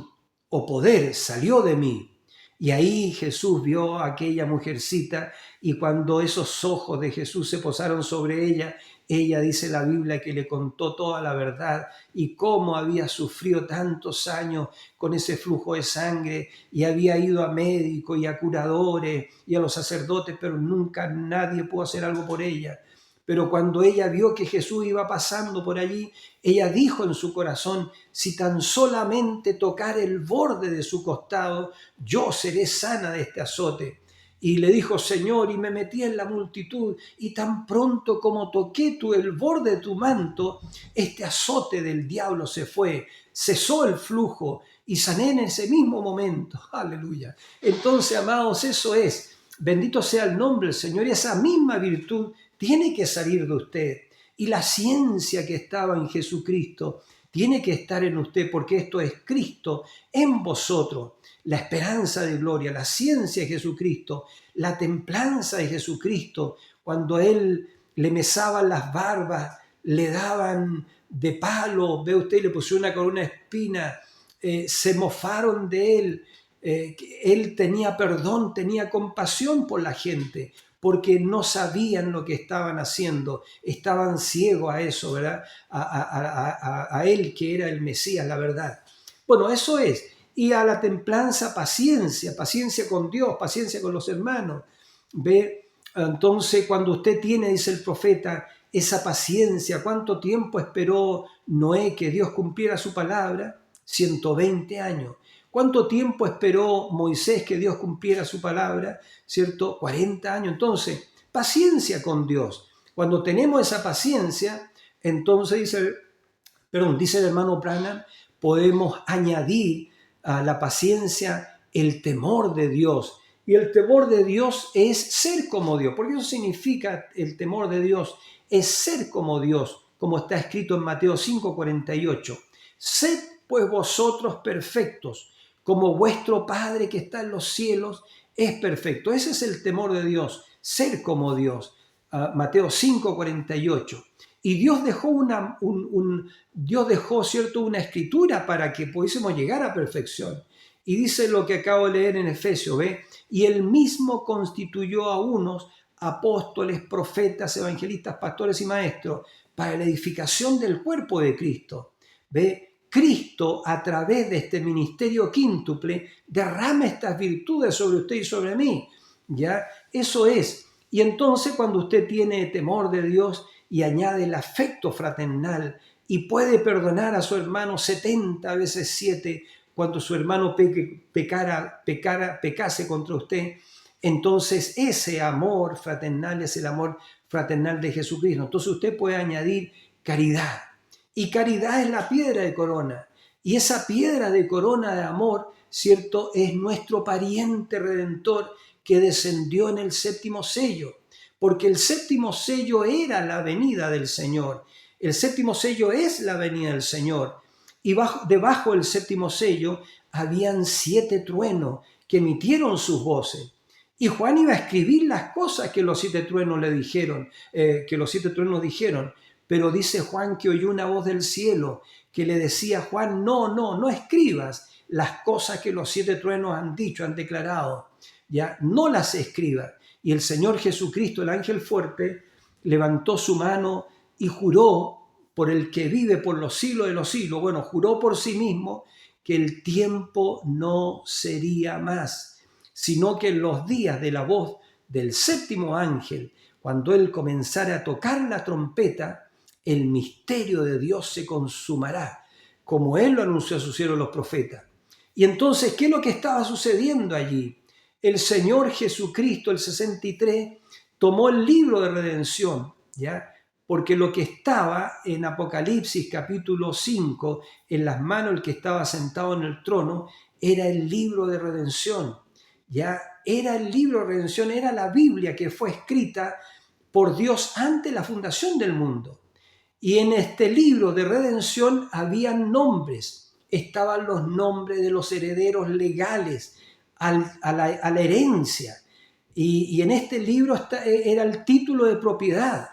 o poder salió de mí. Y ahí Jesús vio a aquella mujercita y cuando esos ojos de Jesús se posaron sobre ella, ella dice la Biblia que le contó toda la verdad y cómo había sufrido tantos años con ese flujo de sangre y había ido a médicos y a curadores y a los sacerdotes, pero nunca nadie pudo hacer algo por ella. Pero cuando ella vio que Jesús iba pasando por allí, ella dijo en su corazón, si tan solamente tocar el borde de su costado, yo seré sana de este azote. Y le dijo, Señor, y me metí en la multitud, y tan pronto como toqué el borde de tu manto, este azote del diablo se fue, cesó el flujo, y sané en ese mismo momento. Aleluya. Entonces, amados, eso es. Bendito sea el nombre del Señor, y esa misma virtud tiene que salir de usted. Y la ciencia que estaba en Jesucristo tiene que estar en usted, porque esto es Cristo en vosotros, la esperanza de gloria, la ciencia de Jesucristo, la templanza de Jesucristo. Cuando a Él le mesaban las barbas, le daban de palo, ve usted, le pusieron una corona de espina, se mofaron de Él. Él tenía perdón, tenía compasión por la gente, porque no sabían lo que estaban haciendo, estaban ciegos a eso, ¿verdad? A Él que era el Mesías, la verdad. Bueno, eso es. Y a la templanza, paciencia, paciencia con Dios, paciencia con los hermanos. ¿Ve? Entonces, cuando usted tiene, dice el profeta, esa paciencia, ¿cuánto tiempo esperó Noé que Dios cumpliera su palabra? 120 años. ¿Cuánto tiempo esperó Moisés que Dios cumpliera su palabra? ¿Cierto? 40 años. Entonces, paciencia con Dios. Cuando tenemos esa paciencia, entonces dice el hermano Branham, podemos añadir a la paciencia el temor de Dios. Y el temor de Dios es ser como Dios. Porque eso significa el temor de Dios, es ser como Dios, como está escrito en Mateo 5:48. Sed pues vosotros perfectos, como vuestro Padre que está en los cielos es perfecto. Ese es el temor de Dios, ser como Dios. Mateo 5:48. Y Dios dejó Dios dejó, ¿cierto?, una escritura para que pudiésemos llegar a perfección. Y dice lo que acabo de leer en Efesios, ¿ve? Y Él mismo constituyó a unos apóstoles, profetas, evangelistas, pastores y maestros para la edificación del cuerpo de Cristo. ¿Ve? Cristo, a través de este ministerio quíntuple, derrama estas virtudes sobre usted y sobre mí. ¿Ya? Eso es. Y entonces, cuando usted tiene temor de Dios y añade el afecto fraternal y puede perdonar a su hermano 70 veces 7 cuando su hermano pecase contra usted, entonces ese amor fraternal es el amor fraternal de Jesucristo. Entonces usted puede añadir caridad. Y caridad es la piedra de corona. Y esa piedra de corona de amor, ¿cierto?, es nuestro pariente redentor que descendió en el séptimo sello. Porque el séptimo sello era la venida del Señor. El séptimo sello es la venida del Señor. Y debajo del séptimo sello habían 7 truenos que emitieron sus voces. Y Juan iba a escribir las cosas que los 7 truenos le dijeron, pero dice Juan que oyó una voz del cielo que le decía a Juan, no escribas las cosas que los 7 truenos han dicho, han declarado, ya no las escribas. Y el Señor Jesucristo, el ángel fuerte, levantó su mano y juró por el que vive por los siglos de los siglos, juró por sí mismo que el tiempo no sería más, sino que en los días de la voz del séptimo ángel, cuando él comenzara a tocar la trompeta, el misterio de Dios se consumará, como él lo anunció a sus siervos los profetas. Y entonces, ¿qué es lo que estaba sucediendo allí? El Señor Jesucristo, el 63, tomó el libro de redención, ¿ya? Porque lo que estaba en Apocalipsis capítulo 5, en las manos del que estaba sentado en el trono, era el libro de redención, ¿ya? Era el libro de redención, era la Biblia que fue escrita por Dios antes de la fundación del mundo. Y en este libro de redención habían nombres, estaban los nombres de los herederos legales a la herencia. Y en este libro era el título de propiedad.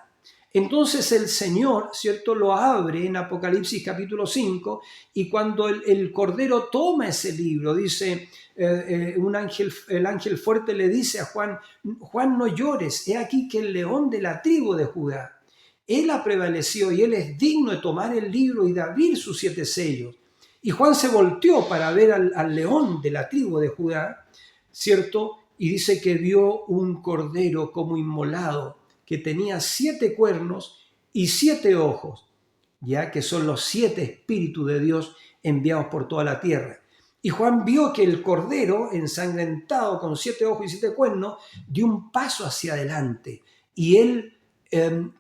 Entonces el Señor, ¿cierto?, lo abre en Apocalipsis capítulo 5 y cuando el Cordero toma ese libro, dice el ángel fuerte le dice a Juan, Juan, no llores, he aquí que el león de la tribu de Judá, él ha prevalecido y él es digno de tomar el libro y de abrir sus 7 sellos. Y Juan se volteó para ver al león de la tribu de Judá, ¿cierto? Y dice que vio un cordero como inmolado, que tenía 7 cuernos y 7 ojos, ya que son los 7 espíritus de Dios enviados por toda la tierra. Y Juan vio que el cordero, ensangrentado con 7 ojos y 7 cuernos, dio un paso hacia adelante. Y él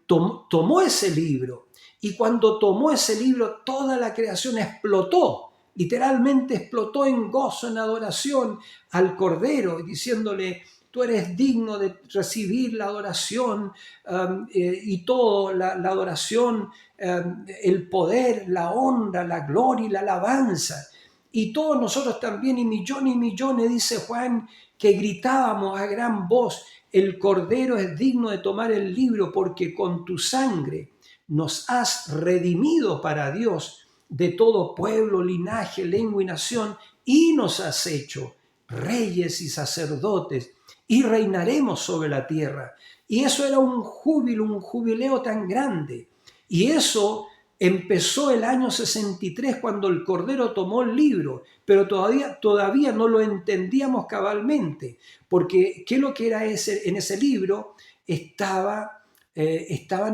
tomó ese libro. Y cuando tomó ese libro, toda la creación explotó. Literalmente explotó en gozo, en adoración al cordero, diciéndole: tú eres digno de recibir la adoración y todo, la adoración, el poder, la honra, la gloria y la alabanza. Y todos nosotros también, y millones, dice Juan, que gritábamos a gran voz: el Cordero es digno de tomar el libro, porque con tu sangre nos has redimido para Dios de todo pueblo, linaje, lengua y nación, y nos has hecho reyes y sacerdotes, y reinaremos sobre la tierra. Y eso era un júbilo, un jubileo tan grande. Y eso empezó el año 63, cuando el Cordero tomó el libro, pero todavía no lo entendíamos cabalmente, porque ¿qué es lo que era en ese libro? Estaban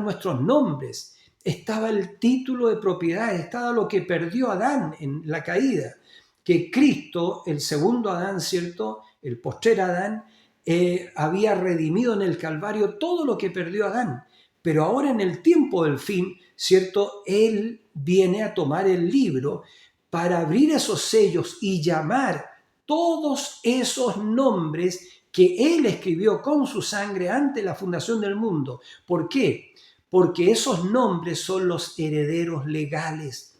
nuestros nombres, estaba el título de propiedad, estaba lo que perdió Adán en la caída, que Cristo, el segundo Adán, ¿cierto?, el postrer Adán, había redimido en el Calvario todo lo que perdió Adán. Pero ahora, en el tiempo del fin, ¿cierto?, Él viene a tomar el libro para abrir esos sellos y llamar todos esos nombres que Él escribió con su sangre antes de la fundación del mundo. ¿Por qué? Porque esos nombres son los herederos legales.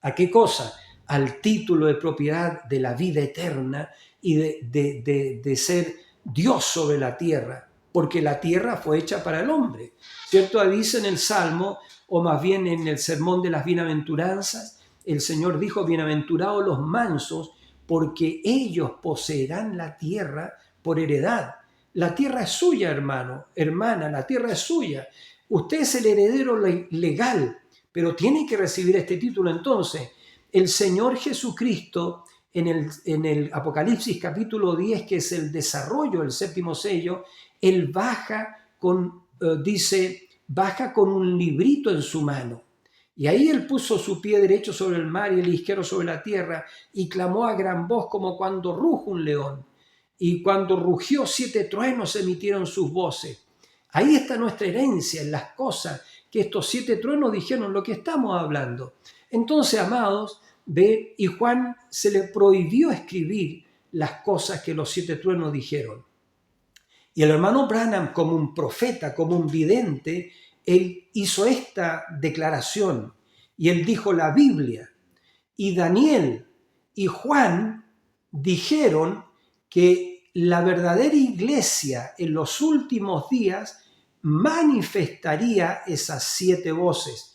¿A qué cosa? Al título de propiedad de la vida eterna y de ser Dios sobre la tierra, porque la tierra fue hecha para el hombre, ¿cierto? Dice en el Salmo, o más bien en el sermón de las bienaventuranzas, el Señor dijo: bienaventurados los mansos, porque ellos poseerán la tierra por heredad. La tierra es suya, hermana, la tierra es suya. Usted es el heredero legal, pero tiene que recibir este título. Entonces, el Señor Jesucristo, en el Apocalipsis capítulo 10, que es el desarrollo del séptimo sello, Él baja con un librito en su mano. Y ahí Él puso su pie derecho sobre el mar y el izquierdo sobre la tierra, y clamó a gran voz como cuando ruge un león. Y cuando rugió, 7 truenos emitieron sus voces. Ahí está nuestra herencia, en las cosas que estos 7 truenos dijeron, lo que estamos hablando. Entonces, amados, y Juan se le prohibió escribir las cosas que los 7 truenos dijeron. Y el hermano Branham, como un profeta, como un vidente, él hizo esta declaración. Y él dijo: la Biblia y Daniel y Juan dijeron que la verdadera iglesia en los últimos días manifestaría esas 7 voces.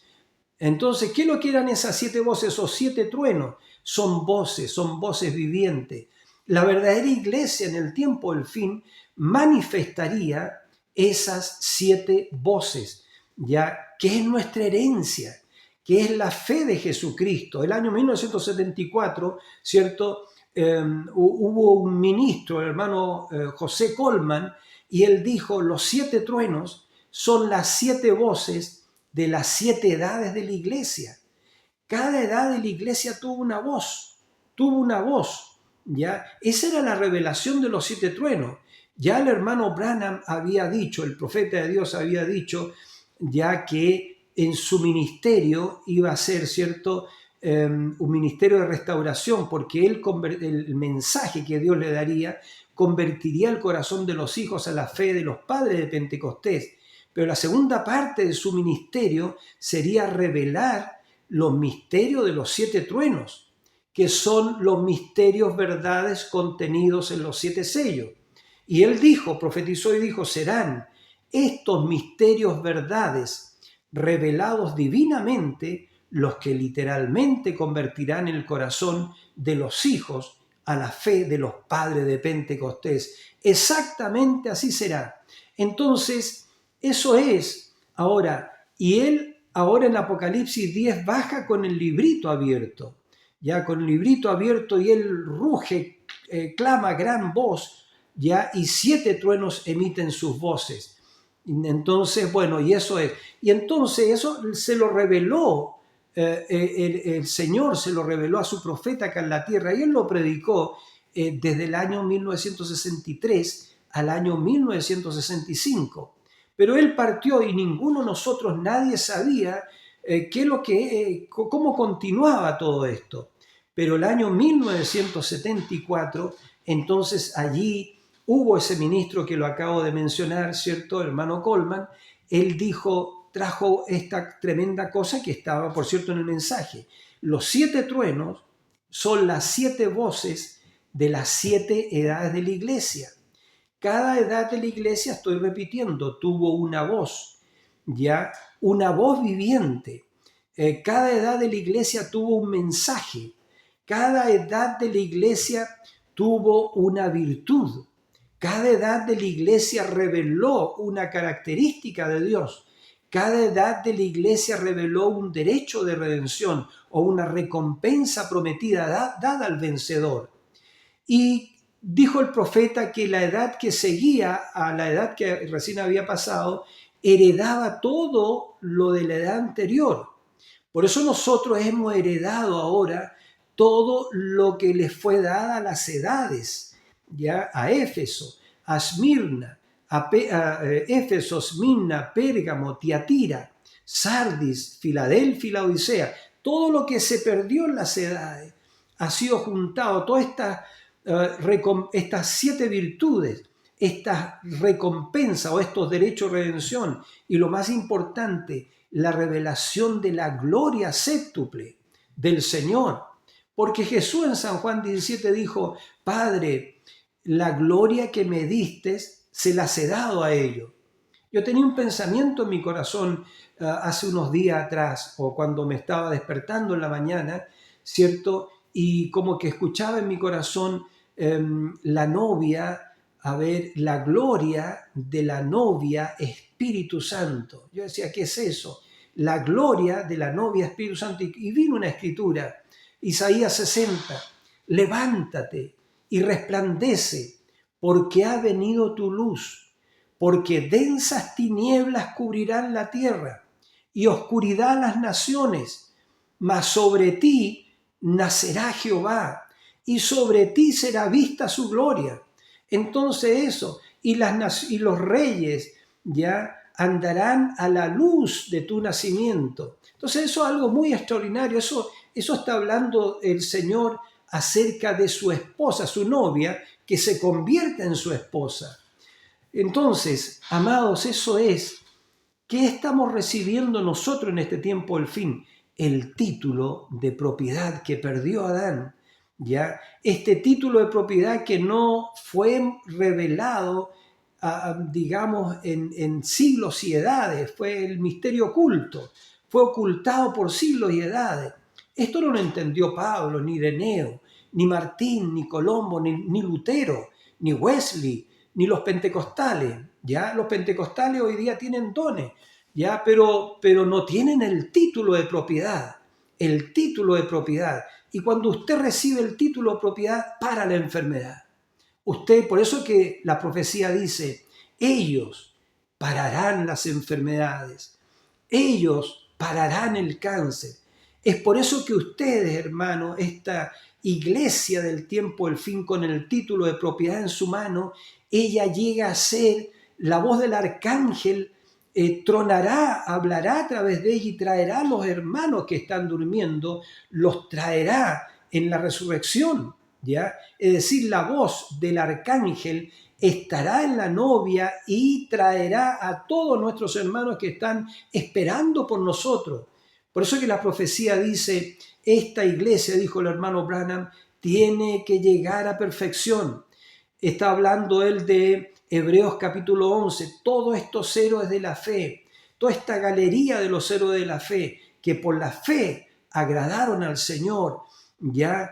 Entonces, ¿qué es lo que eran esas 7 voces, esos 7 truenos? Son voces vivientes. La verdadera iglesia en el tiempo del fin manifestaría esas 7 voces, ya que es nuestra herencia, que es la fe de Jesucristo. El año 1974, ¿cierto? Hubo un ministro, el hermano José Coleman, y él dijo: los 7 truenos son las 7 voces de las 7 edades de la iglesia. Cada edad de la iglesia tuvo una voz, ¿ya? Esa era la revelación de los 7 truenos. Ya el hermano Branham había dicho, el profeta de Dios había dicho, ya que en su ministerio iba a ser, ¿cierto?, un ministerio de restauración, porque el mensaje que Dios le daría convertiría el corazón de los hijos a la fe de los padres de Pentecostés. Pero la segunda parte de su ministerio sería revelar los misterios de los 7 truenos, que son los misterios, verdades contenidos en los 7 sellos. Y él profetizó y dijo: serán estos misterios, verdades revelados divinamente, los que literalmente convertirán el corazón de los hijos a la fe de los padres de Pentecostés. Exactamente así será. Entonces, eso es ahora. Y él ahora en Apocalipsis 10 baja con el librito abierto. Ya con el librito abierto, y él ruge, clama a gran voz, ya, y 7 truenos emiten sus voces. Entonces, bueno, y eso es. Y entonces eso se lo reveló el Señor se lo reveló a su profeta acá en la tierra y él lo predicó desde el año 1963 al año 1965. Pero él partió y ninguno de nosotros, nadie sabía cómo continuaba todo esto. Pero el año 1974, entonces allí hubo ese ministro que lo acabo de mencionar, ¿cierto? Hermano Coleman. Él trajo esta tremenda cosa que estaba, por cierto, en el mensaje. Los 7 truenos son las 7 voces de las 7 edades de la iglesia. Cada edad de la iglesia, estoy repitiendo, tuvo una voz, ¿ya? Una voz viviente. Cada edad de la iglesia tuvo un mensaje. Cada edad de la iglesia tuvo una virtud. Cada edad de la iglesia reveló una característica de Dios. Cada edad de la iglesia reveló un derecho de redención o una recompensa prometida dada al vencedor. Y dijo el profeta que la edad que seguía a la edad que recién había pasado heredaba todo lo de la edad anterior. Por eso nosotros hemos heredado ahora todo lo que les fue dada a las edades, ya a Éfeso, a Esmirna, a Éfeso, Esmirna, Pérgamo, Tiatira, Sardis, Filadelfia y Laodicea. Todo lo que se perdió en las edades ha sido juntado, todas estas 7 virtudes, estas recompensas o estos derechos de redención y lo más importante, la revelación de la gloria séptuple del Señor. Porque Jesús en San Juan 17 dijo, Padre, la gloria que me diste se las he dado a ellos. Yo tenía un pensamiento en mi corazón hace unos días atrás o cuando me estaba despertando en la mañana, ¿cierto? Y como que escuchaba en mi corazón la novia, la gloria de la novia Espíritu Santo. Yo decía, ¿qué es eso? La gloria de la novia Espíritu Santo. Y vino una escritura, Isaías 60, levántate y resplandece, porque ha venido tu luz, porque densas tinieblas cubrirán la tierra y oscuridad las naciones, mas sobre ti nacerá Jehová y sobre ti será vista su gloria. Entonces eso, y los reyes ya andarán a la luz de tu nacimiento. Entonces eso es algo muy extraordinario, eso está hablando el Señor acerca de su esposa, su novia, que se convierte en su esposa. Entonces, amados, eso es, ¿qué estamos recibiendo nosotros en este tiempo del fin? El título de propiedad que perdió Adán. ¿Ya? Este título de propiedad que no fue revelado, digamos, en siglos y edades, fue el misterio oculto, fue ocultado por siglos y edades. Esto no lo entendió Pablo, ni Ireneo, ni Martín, ni Colombo, ni Lutero, ni Wesley, ni los pentecostales. ¿Ya? Los pentecostales hoy día tienen dones, ¿ya? Pero no tienen el título de propiedad, el título de propiedad. Y cuando usted recibe el título de propiedad, para la enfermedad. Por eso que la profecía dice, ellos pararán las enfermedades, ellos pararán el cáncer. Es por eso que ustedes, hermanos, esta iglesia del tiempo del fin con el título de propiedad en su mano, ella llega a ser la voz del arcángel, tronará, hablará a través de ella y traerá a los hermanos que están durmiendo, los traerá en la resurrección, ¿ya? Es decir, la voz del arcángel estará en la novia y traerá a todos nuestros hermanos que están esperando por nosotros. Por eso que la profecía dice, esta iglesia, dijo el hermano Branham, tiene que llegar a perfección. Está hablando él de Hebreos capítulo 11, todos estos héroes de la fe, toda esta galería de los héroes de la fe, que por la fe agradaron al Señor, ya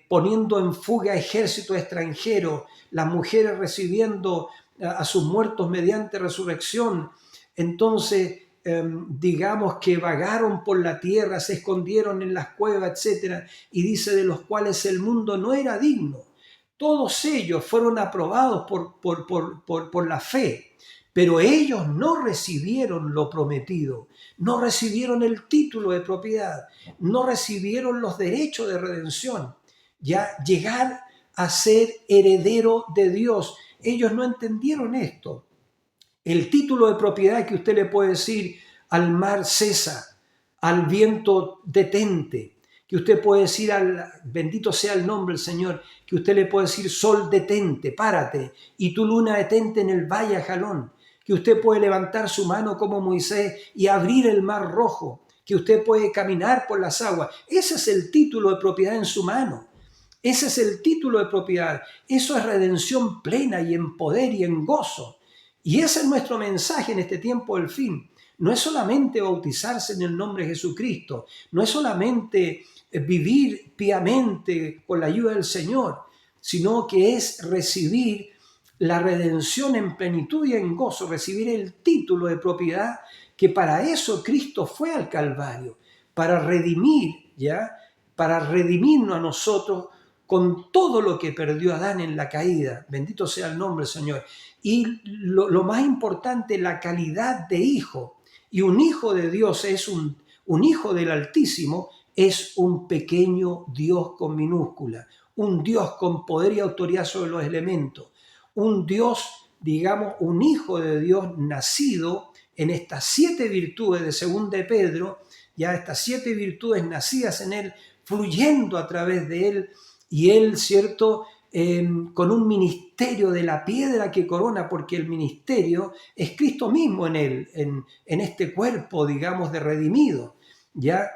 poniendo en fuga ejércitos extranjeros, las mujeres recibiendo a sus muertos mediante resurrección. Entonces, digamos que vagaron por la tierra, se escondieron en las cuevas, etc. Y dice, de los cuales el mundo no era digno. Todos ellos fueron aprobados por la fe, Pero ellos no recibieron lo prometido, no recibieron el título de propiedad, no recibieron los derechos de redención, ya llegar a ser heredero de Dios. Ellos no entendieron esto. El título de propiedad que usted le puede decir al mar cesa, al viento detente, que usted puede decir bendito sea el nombre del Señor, que usted le puede decir sol detente, párate, y tu luna detente en el valle Ajalón, que usted puede levantar su mano como Moisés y abrir el mar rojo, que usted puede caminar por las aguas. Ese es el título de propiedad en su mano. Ese es el título de propiedad. Eso es redención plena y en poder y en gozo. Y ese es nuestro mensaje en este tiempo del fin. No es solamente bautizarse en el nombre de Jesucristo, no es solamente vivir piamente con la ayuda del Señor, sino que es recibir la redención en plenitud y en gozo, recibir el título de propiedad, que para eso Cristo fue al Calvario, para redimir, ¿ya? Para redimirnos a nosotros con todo lo que perdió Adán en la caída. Bendito sea el nombre del Señor. Y lo más importante, la calidad de hijo. Y un hijo de Dios es un hijo del Altísimo, es un pequeño Dios con minúscula, un Dios con poder y autoridad sobre los elementos, un Dios, digamos, un hijo de Dios nacido en estas 7 virtudes de 2 de Pedro, ya estas 7 virtudes nacidas en él, fluyendo a través de él, y él, ¿cierto?, con un ministerio de la piedra que corona, porque el ministerio es Cristo mismo en él, en este cuerpo, digamos, de redimido. ¿Ya?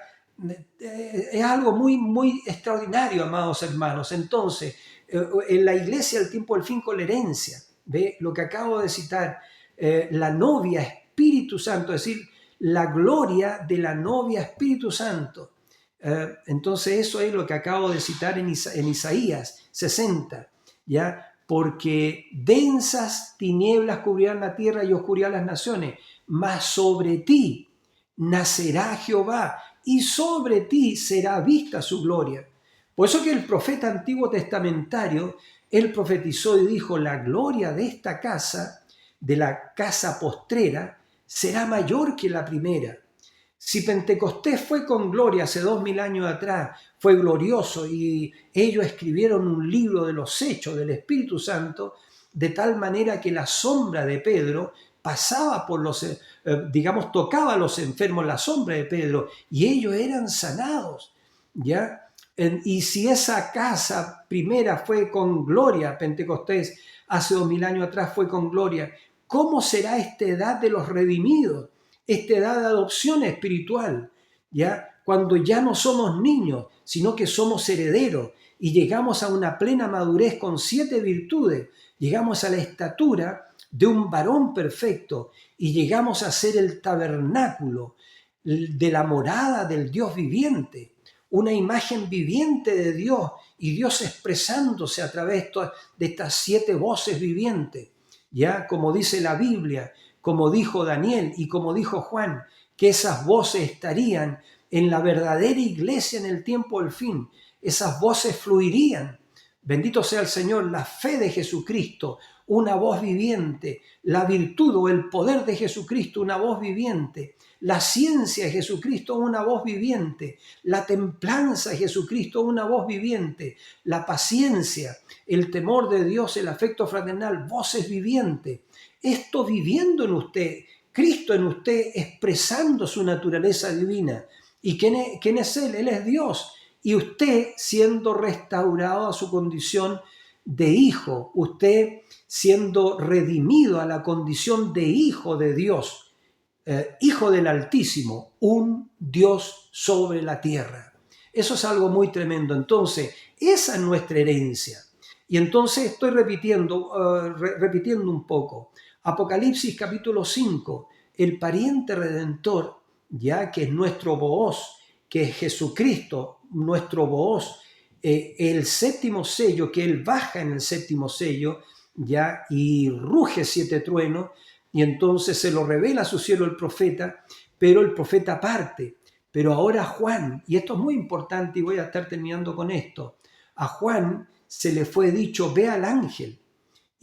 Es algo muy, muy extraordinario, amados hermanos. Entonces, en la iglesia del tiempo del fin con la herencia, ¿ve? Lo que acabo de citar, la novia Espíritu Santo, es decir, la gloria de la novia Espíritu Santo. Entonces eso es lo que acabo de citar en Isaías 60, ¿ya? Porque densas tinieblas cubrirán la tierra y oscuridad las naciones, mas sobre ti nacerá Jehová y sobre ti será vista su gloria. Por eso que el profeta antiguo testamentario, él profetizó y dijo, la gloria de esta casa, de la casa postrera, será mayor que la primera. Si Pentecostés fue con gloria hace 2000 años atrás, fue glorioso y ellos escribieron un libro de los hechos del Espíritu Santo, de tal manera que la sombra de Pedro pasaba por digamos, tocaba a los enfermos la sombra de Pedro y ellos eran sanados, ¿ya? Y si esa casa primera fue con gloria, Pentecostés hace 2000 años atrás fue con gloria, ¿cómo será esta edad de los redimidos? Esta edad de adopción espiritual, ¿ya? Cuando ya no somos niños, sino que somos herederos y llegamos a una plena madurez con 7 virtudes, llegamos a la estatura de un varón perfecto y llegamos a ser el tabernáculo de la morada del Dios viviente, una imagen viviente de Dios y Dios expresándose a través de estas 7 voces vivientes, ya como dice la Biblia, como dijo Daniel y como dijo Juan, que esas voces estarían en la verdadera iglesia en el tiempo del fin. Esas voces fluirían. Bendito sea el Señor, la fe de Jesucristo, una voz viviente, la virtud o el poder de Jesucristo, una voz viviente, la ciencia de Jesucristo, una voz viviente, la templanza de Jesucristo, una voz viviente, la paciencia, el temor de Dios, el afecto fraternal, voces vivientes. Esto viviendo en usted, Cristo en usted expresando su naturaleza divina. ¿Y quién es Él? Él es Dios. Y usted siendo restaurado a su condición de hijo, usted siendo redimido a la condición de hijo de Dios, hijo del Altísimo, un Dios sobre la tierra. Eso es algo muy tremendo. Entonces, esa es nuestra herencia. Y entonces estoy repitiendo un poco. Apocalipsis capítulo 5, el pariente redentor, ya que es nuestro Booz, que es Jesucristo, nuestro Booz, el séptimo sello, que Él baja en el séptimo sello, ya, y ruge 7 truenos, y entonces se lo revela a su cielo el profeta, pero el profeta parte. Pero ahora Juan, y esto es muy importante y voy a estar terminando con esto, a Juan se le fue dicho, ve al ángel.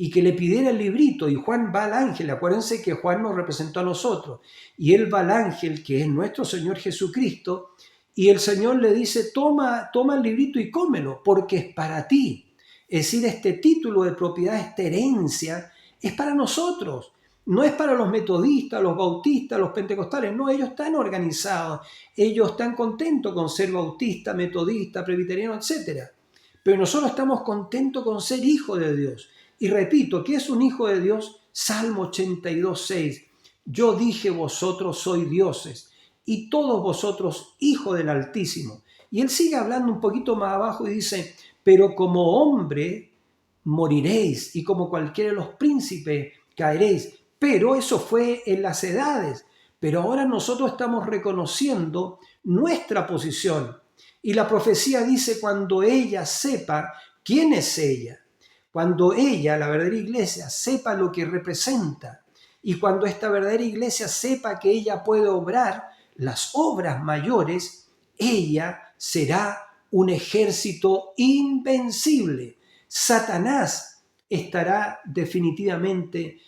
y que le pidiera el librito, y Juan va al ángel. Acuérdense que Juan nos representó a nosotros, y él va al ángel, que es nuestro Señor Jesucristo, y el Señor le dice, toma el librito y cómelo, porque es para ti. Es decir, este título de propiedad, esta herencia, es para nosotros. No es para los metodistas, los bautistas, los pentecostales. No, ellos están organizados. Ellos están contentos con ser bautista, metodista, presbiteriano, etc. Pero nosotros estamos contentos con ser hijos de Dios. Y repito, ¿qué es un hijo de Dios? Salmo 82:6. Yo dije, vosotros sois dioses, y todos vosotros hijos del Altísimo. Y él sigue hablando un poquito más abajo y dice, pero como hombre moriréis, y como cualquiera de los príncipes caeréis. Pero eso fue en las edades. Pero ahora nosotros estamos reconociendo nuestra posición. Y la profecía dice, cuando ella sepa quién es ella, cuando ella, la verdadera iglesia, sepa lo que representa, y cuando esta verdadera iglesia sepa que ella puede obrar las obras mayores, ella será un ejército invencible. Satanás estará definitivamente,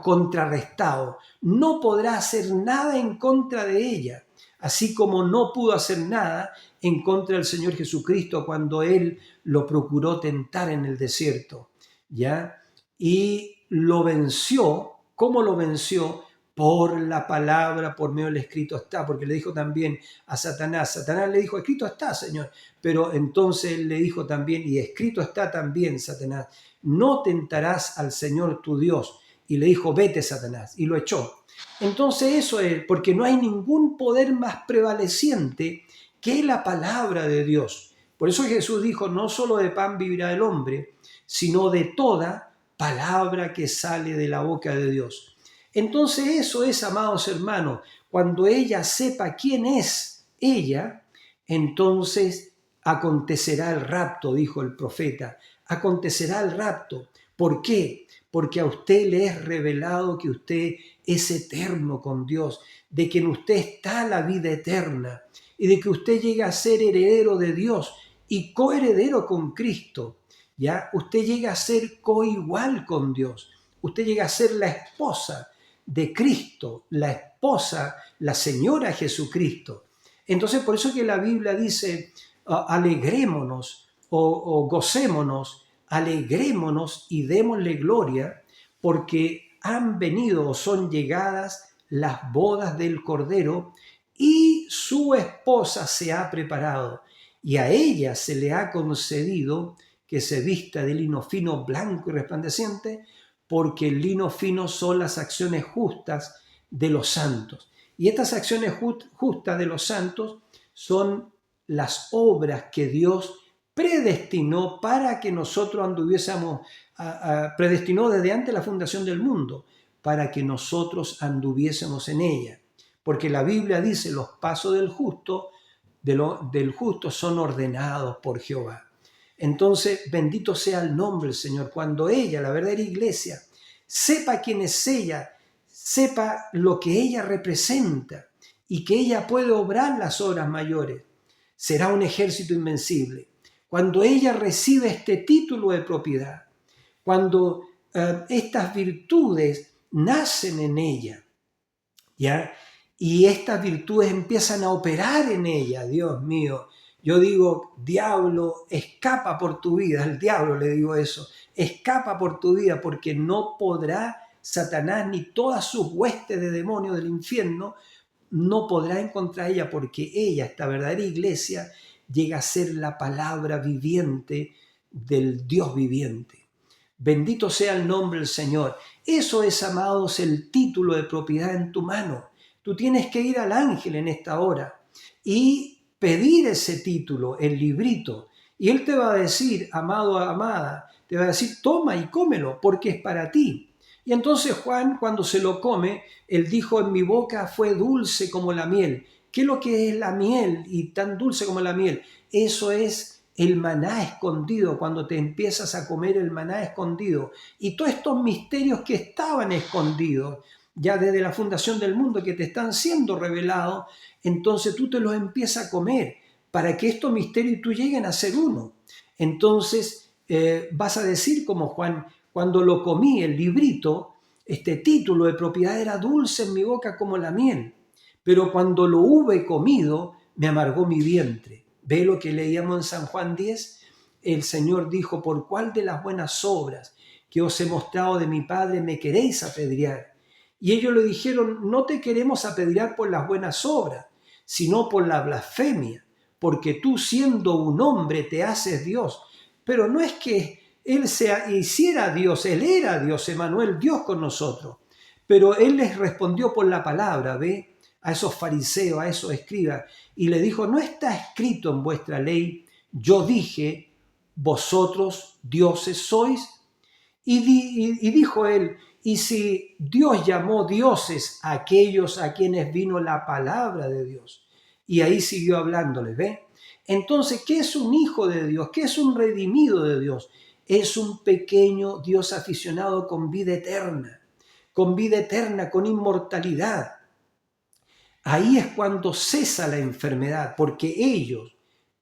contrarrestado. No podrá hacer nada en contra de ella, así como no pudo hacer nada en contra del Señor Jesucristo cuando Él lo procuró tentar en el desierto, ¿ya? Y lo venció. ¿Cómo lo venció? Por la palabra, por medio del escrito está, porque le dijo también a Satanás le dijo, escrito está, Señor, pero entonces él le dijo también, y escrito está también, Satanás, no tentarás al Señor tu Dios, y le dijo, vete, Satanás, y lo echó. Entonces eso es, porque no hay ningún poder más prevaleciente que la palabra de Dios. Por eso Jesús dijo, no solo de pan vivirá el hombre, sino de toda palabra que sale de la boca de Dios. Entonces eso es, amados hermanos, cuando ella sepa quién es ella, entonces acontecerá el rapto, dijo el profeta, acontecerá el rapto. ¿Por qué? Porque a usted le es revelado que usted es eterno con Dios, de que en usted está la vida eterna y de que usted llega a ser heredero de Dios y coheredero con Cristo. ¿Ya? Usted llega a ser coigual con Dios. Usted llega a ser la esposa de Cristo, la esposa, la señora Jesucristo. Entonces, por eso que la Biblia dice, alegrémonos o gocémonos, alegrémonos y démosle gloria, porque han venido o son llegadas las bodas del Cordero y su esposa se ha preparado, y a ella se le ha concedido que se vista de lino fino, blanco y resplandeciente, porque el lino fino son las acciones justas de los santos. Y estas acciones justas de los santos son las obras que Dios predestinó para que nosotros anduviésemos, predestinó desde antes de la fundación del mundo, para que nosotros anduviésemos en ella. Porque la Biblia dice, los pasos del justo, del justo son ordenados por Jehová. Entonces, bendito sea el nombre del Señor. Cuando ella, la verdadera iglesia, sepa quién es ella, sepa lo que ella representa y que ella puede obrar las obras mayores, será un ejército invencible. Cuando ella recibe este título de propiedad, cuando estas virtudes nacen en ella, ¿ya? Y estas virtudes empiezan a operar en ella, Dios mío. Yo digo, diablo, escapa por tu vida, al diablo le digo eso, escapa por tu vida, porque no podrá Satanás ni todas sus huestes de demonios del infierno, no podrá encontrar ella, porque ella, esta verdadera iglesia, llega a ser la palabra viviente del Dios viviente. Bendito sea el nombre del Señor. Eso es, amados, el título de propiedad en tu mano. Tú tienes que ir al ángel en esta hora y pedir ese título, el librito. Y él te va a decir, amado, amada, te va a decir, toma y cómelo, porque es para ti. Y entonces Juan, cuando se lo come, él dijo, en mi boca fue dulce como la miel. ¿Qué es lo que es la miel y tan dulce como la miel? Eso es el maná escondido, cuando te empiezas a comer el maná escondido. Y todos estos misterios que estaban escondidos, ya desde la fundación del mundo, que te están siendo revelados, entonces tú te los empiezas a comer para que estos misterios tú lleguen a ser uno. Entonces vas a decir como Juan, Cuando lo comí, el librito, este título de propiedad era dulce en mi boca como la miel, pero cuando lo hube comido, me amargó mi vientre. ¿Ve lo que leíamos en San Juan 10? El Señor dijo, ¿por cuál de las buenas obras que os he mostrado de mi Padre me queréis apedrear? Y ellos le dijeron, no te queremos apedrear por las buenas obras, sino por la blasfemia, porque tú siendo un hombre te haces Dios. Pero no es que él se hiciera Dios, él era Dios, Emmanuel, Dios con nosotros. Pero él les respondió por la palabra, ¿ve? A esos fariseos, a esos escribas, y le dijo, no está escrito en vuestra ley, yo dije, vosotros dioses sois. Y dijo él, y si Dios llamó dioses a aquellos a quienes vino la palabra de Dios. Y ahí siguió hablándole, ¿ve? Entonces, ¿qué es un hijo de Dios? ¿Qué es un redimido de Dios? Es un pequeño Dios aficionado con vida eterna, con inmortalidad. Ahí es cuando cesa la enfermedad, porque ellos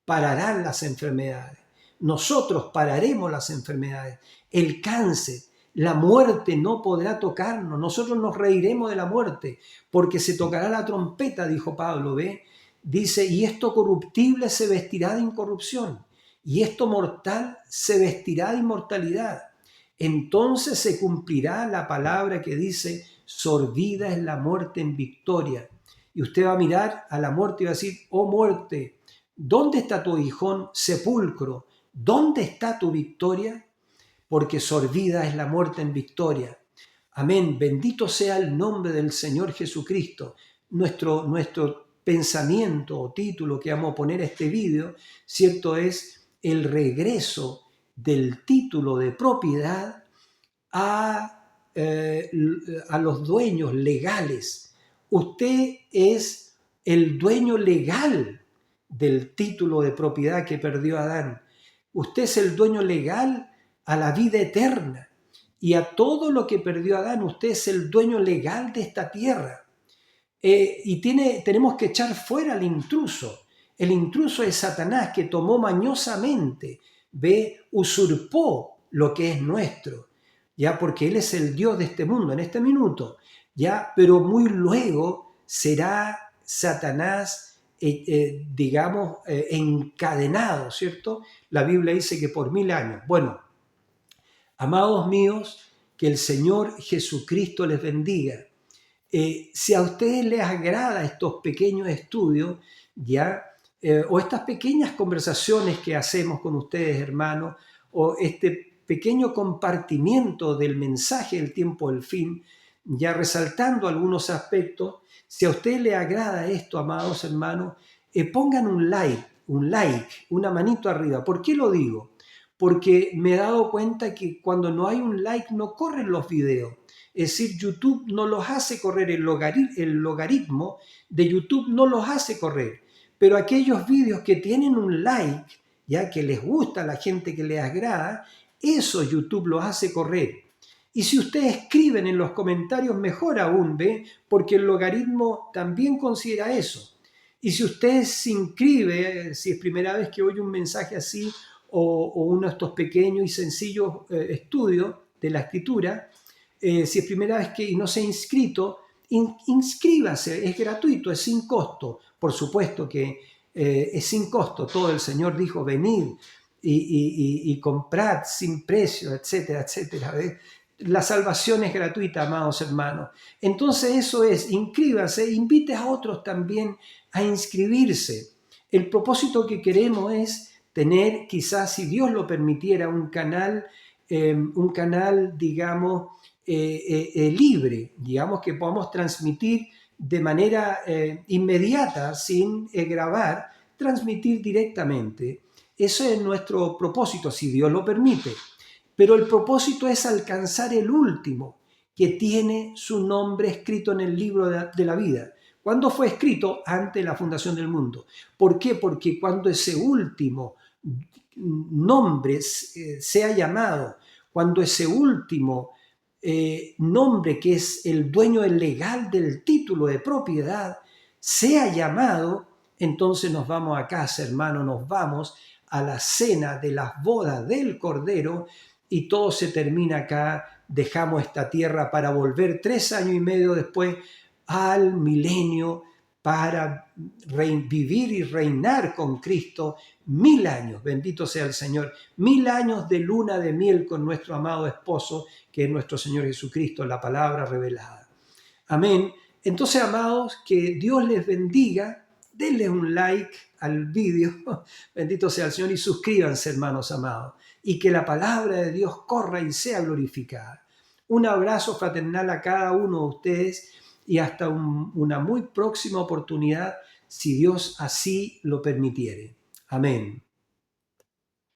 pararán las enfermedades. Nosotros pararemos las enfermedades. El cáncer, la muerte no podrá tocarnos. Nosotros nos reiremos de la muerte, porque se tocará la trompeta, dijo Pablo, ¿ve? Dice, y esto corruptible se vestirá de incorrupción, y esto mortal se vestirá de inmortalidad. Entonces se cumplirá la palabra que dice, sorbida es la muerte en victoria. Y usted va a mirar a la muerte y va a decir, oh muerte, ¿dónde está tu aguijón? Sepulcro, ¿dónde está tu victoria? Porque sorbida es la muerte en victoria. Amén, bendito sea el nombre del Señor Jesucristo. Nuestro pensamiento o título que vamos a poner a este video, ¿cierto? Es el regreso del título de propiedad a los dueños legales. Usted es el dueño legal del título de propiedad que perdió Adán. Usted es el dueño legal a la vida eterna y a todo lo que perdió Adán. Usted es el dueño legal de esta tierra. Y tenemos que echar fuera al intruso. El intruso es Satanás, que tomó mañosamente, usurpó lo que es nuestro, ya, porque él es el Dios de este mundo en este minuto, ya, pero muy luego será Satanás, encadenado, ¿cierto? La Biblia dice que por 1000 años. Bueno, amados míos, que el Señor Jesucristo les bendiga. Si a ustedes les agrada estos pequeños estudios, ya, o estas pequeñas conversaciones que hacemos con ustedes, hermanos, o este pequeño compartimiento del mensaje del tiempo del fin, ya resaltando algunos aspectos, si a ustedes les agrada esto, amados hermanos, pongan un like, una manito arriba. ¿Por qué lo digo? Porque me he dado cuenta que cuando no hay un like no corren los videos. Es decir, YouTube no los hace correr, el logaritmo de YouTube no los hace correr. Pero aquellos vídeos que tienen un like, ya que les gusta a la gente, que les agrada, eso YouTube los hace correr. Y si ustedes escriben en los comentarios, mejor aún, ¿ve? Porque el logaritmo también considera eso. Y si usted se inscribe, si es primera vez que oye un mensaje así, o uno de estos pequeños y sencillos estudios de la escritura, si es primera vez que no se ha inscrito, inscríbase, es gratuito, es sin costo. Por supuesto que es sin costo. Todo el Señor dijo, venid y comprad sin precio, etcétera, etcétera. La salvación es gratuita, amados hermanos. Entonces eso es, inscríbase, invite a otros también a inscribirse. El propósito que queremos es tener, quizás si Dios lo permitiera, un canal, digamos, libre, digamos, que podamos transmitir de manera inmediata, sin grabar, transmitir directamente. Ese es nuestro propósito, si Dios lo permite. Pero el propósito es alcanzar el último, que tiene su nombre escrito en el libro de la vida. ¿Cuándo fue escrito? Antes de la fundación del mundo. ¿Por qué? Porque cuando ese último nombre sea llamado, cuando ese último nombre, que es el dueño legal del título de propiedad, sea llamado, entonces nos vamos a casa, hermano, nos vamos a la cena de las bodas del Cordero, y todo se termina acá. Dejamos esta tierra para volver 3 años y medio después al milenio para vivir y reinar con Cristo 1000 años. Bendito sea el Señor. 1000 años de luna de miel con nuestro amado esposo, que es nuestro Señor Jesucristo, la palabra revelada. Amén. Entonces, amados, que Dios les bendiga. Denle un like al vídeo, bendito sea el Señor, y suscríbanse, hermanos amados, y que la palabra de Dios corra y sea glorificada. Un abrazo fraternal a cada uno de ustedes y hasta una muy próxima oportunidad, si Dios así lo permitiere. Amén.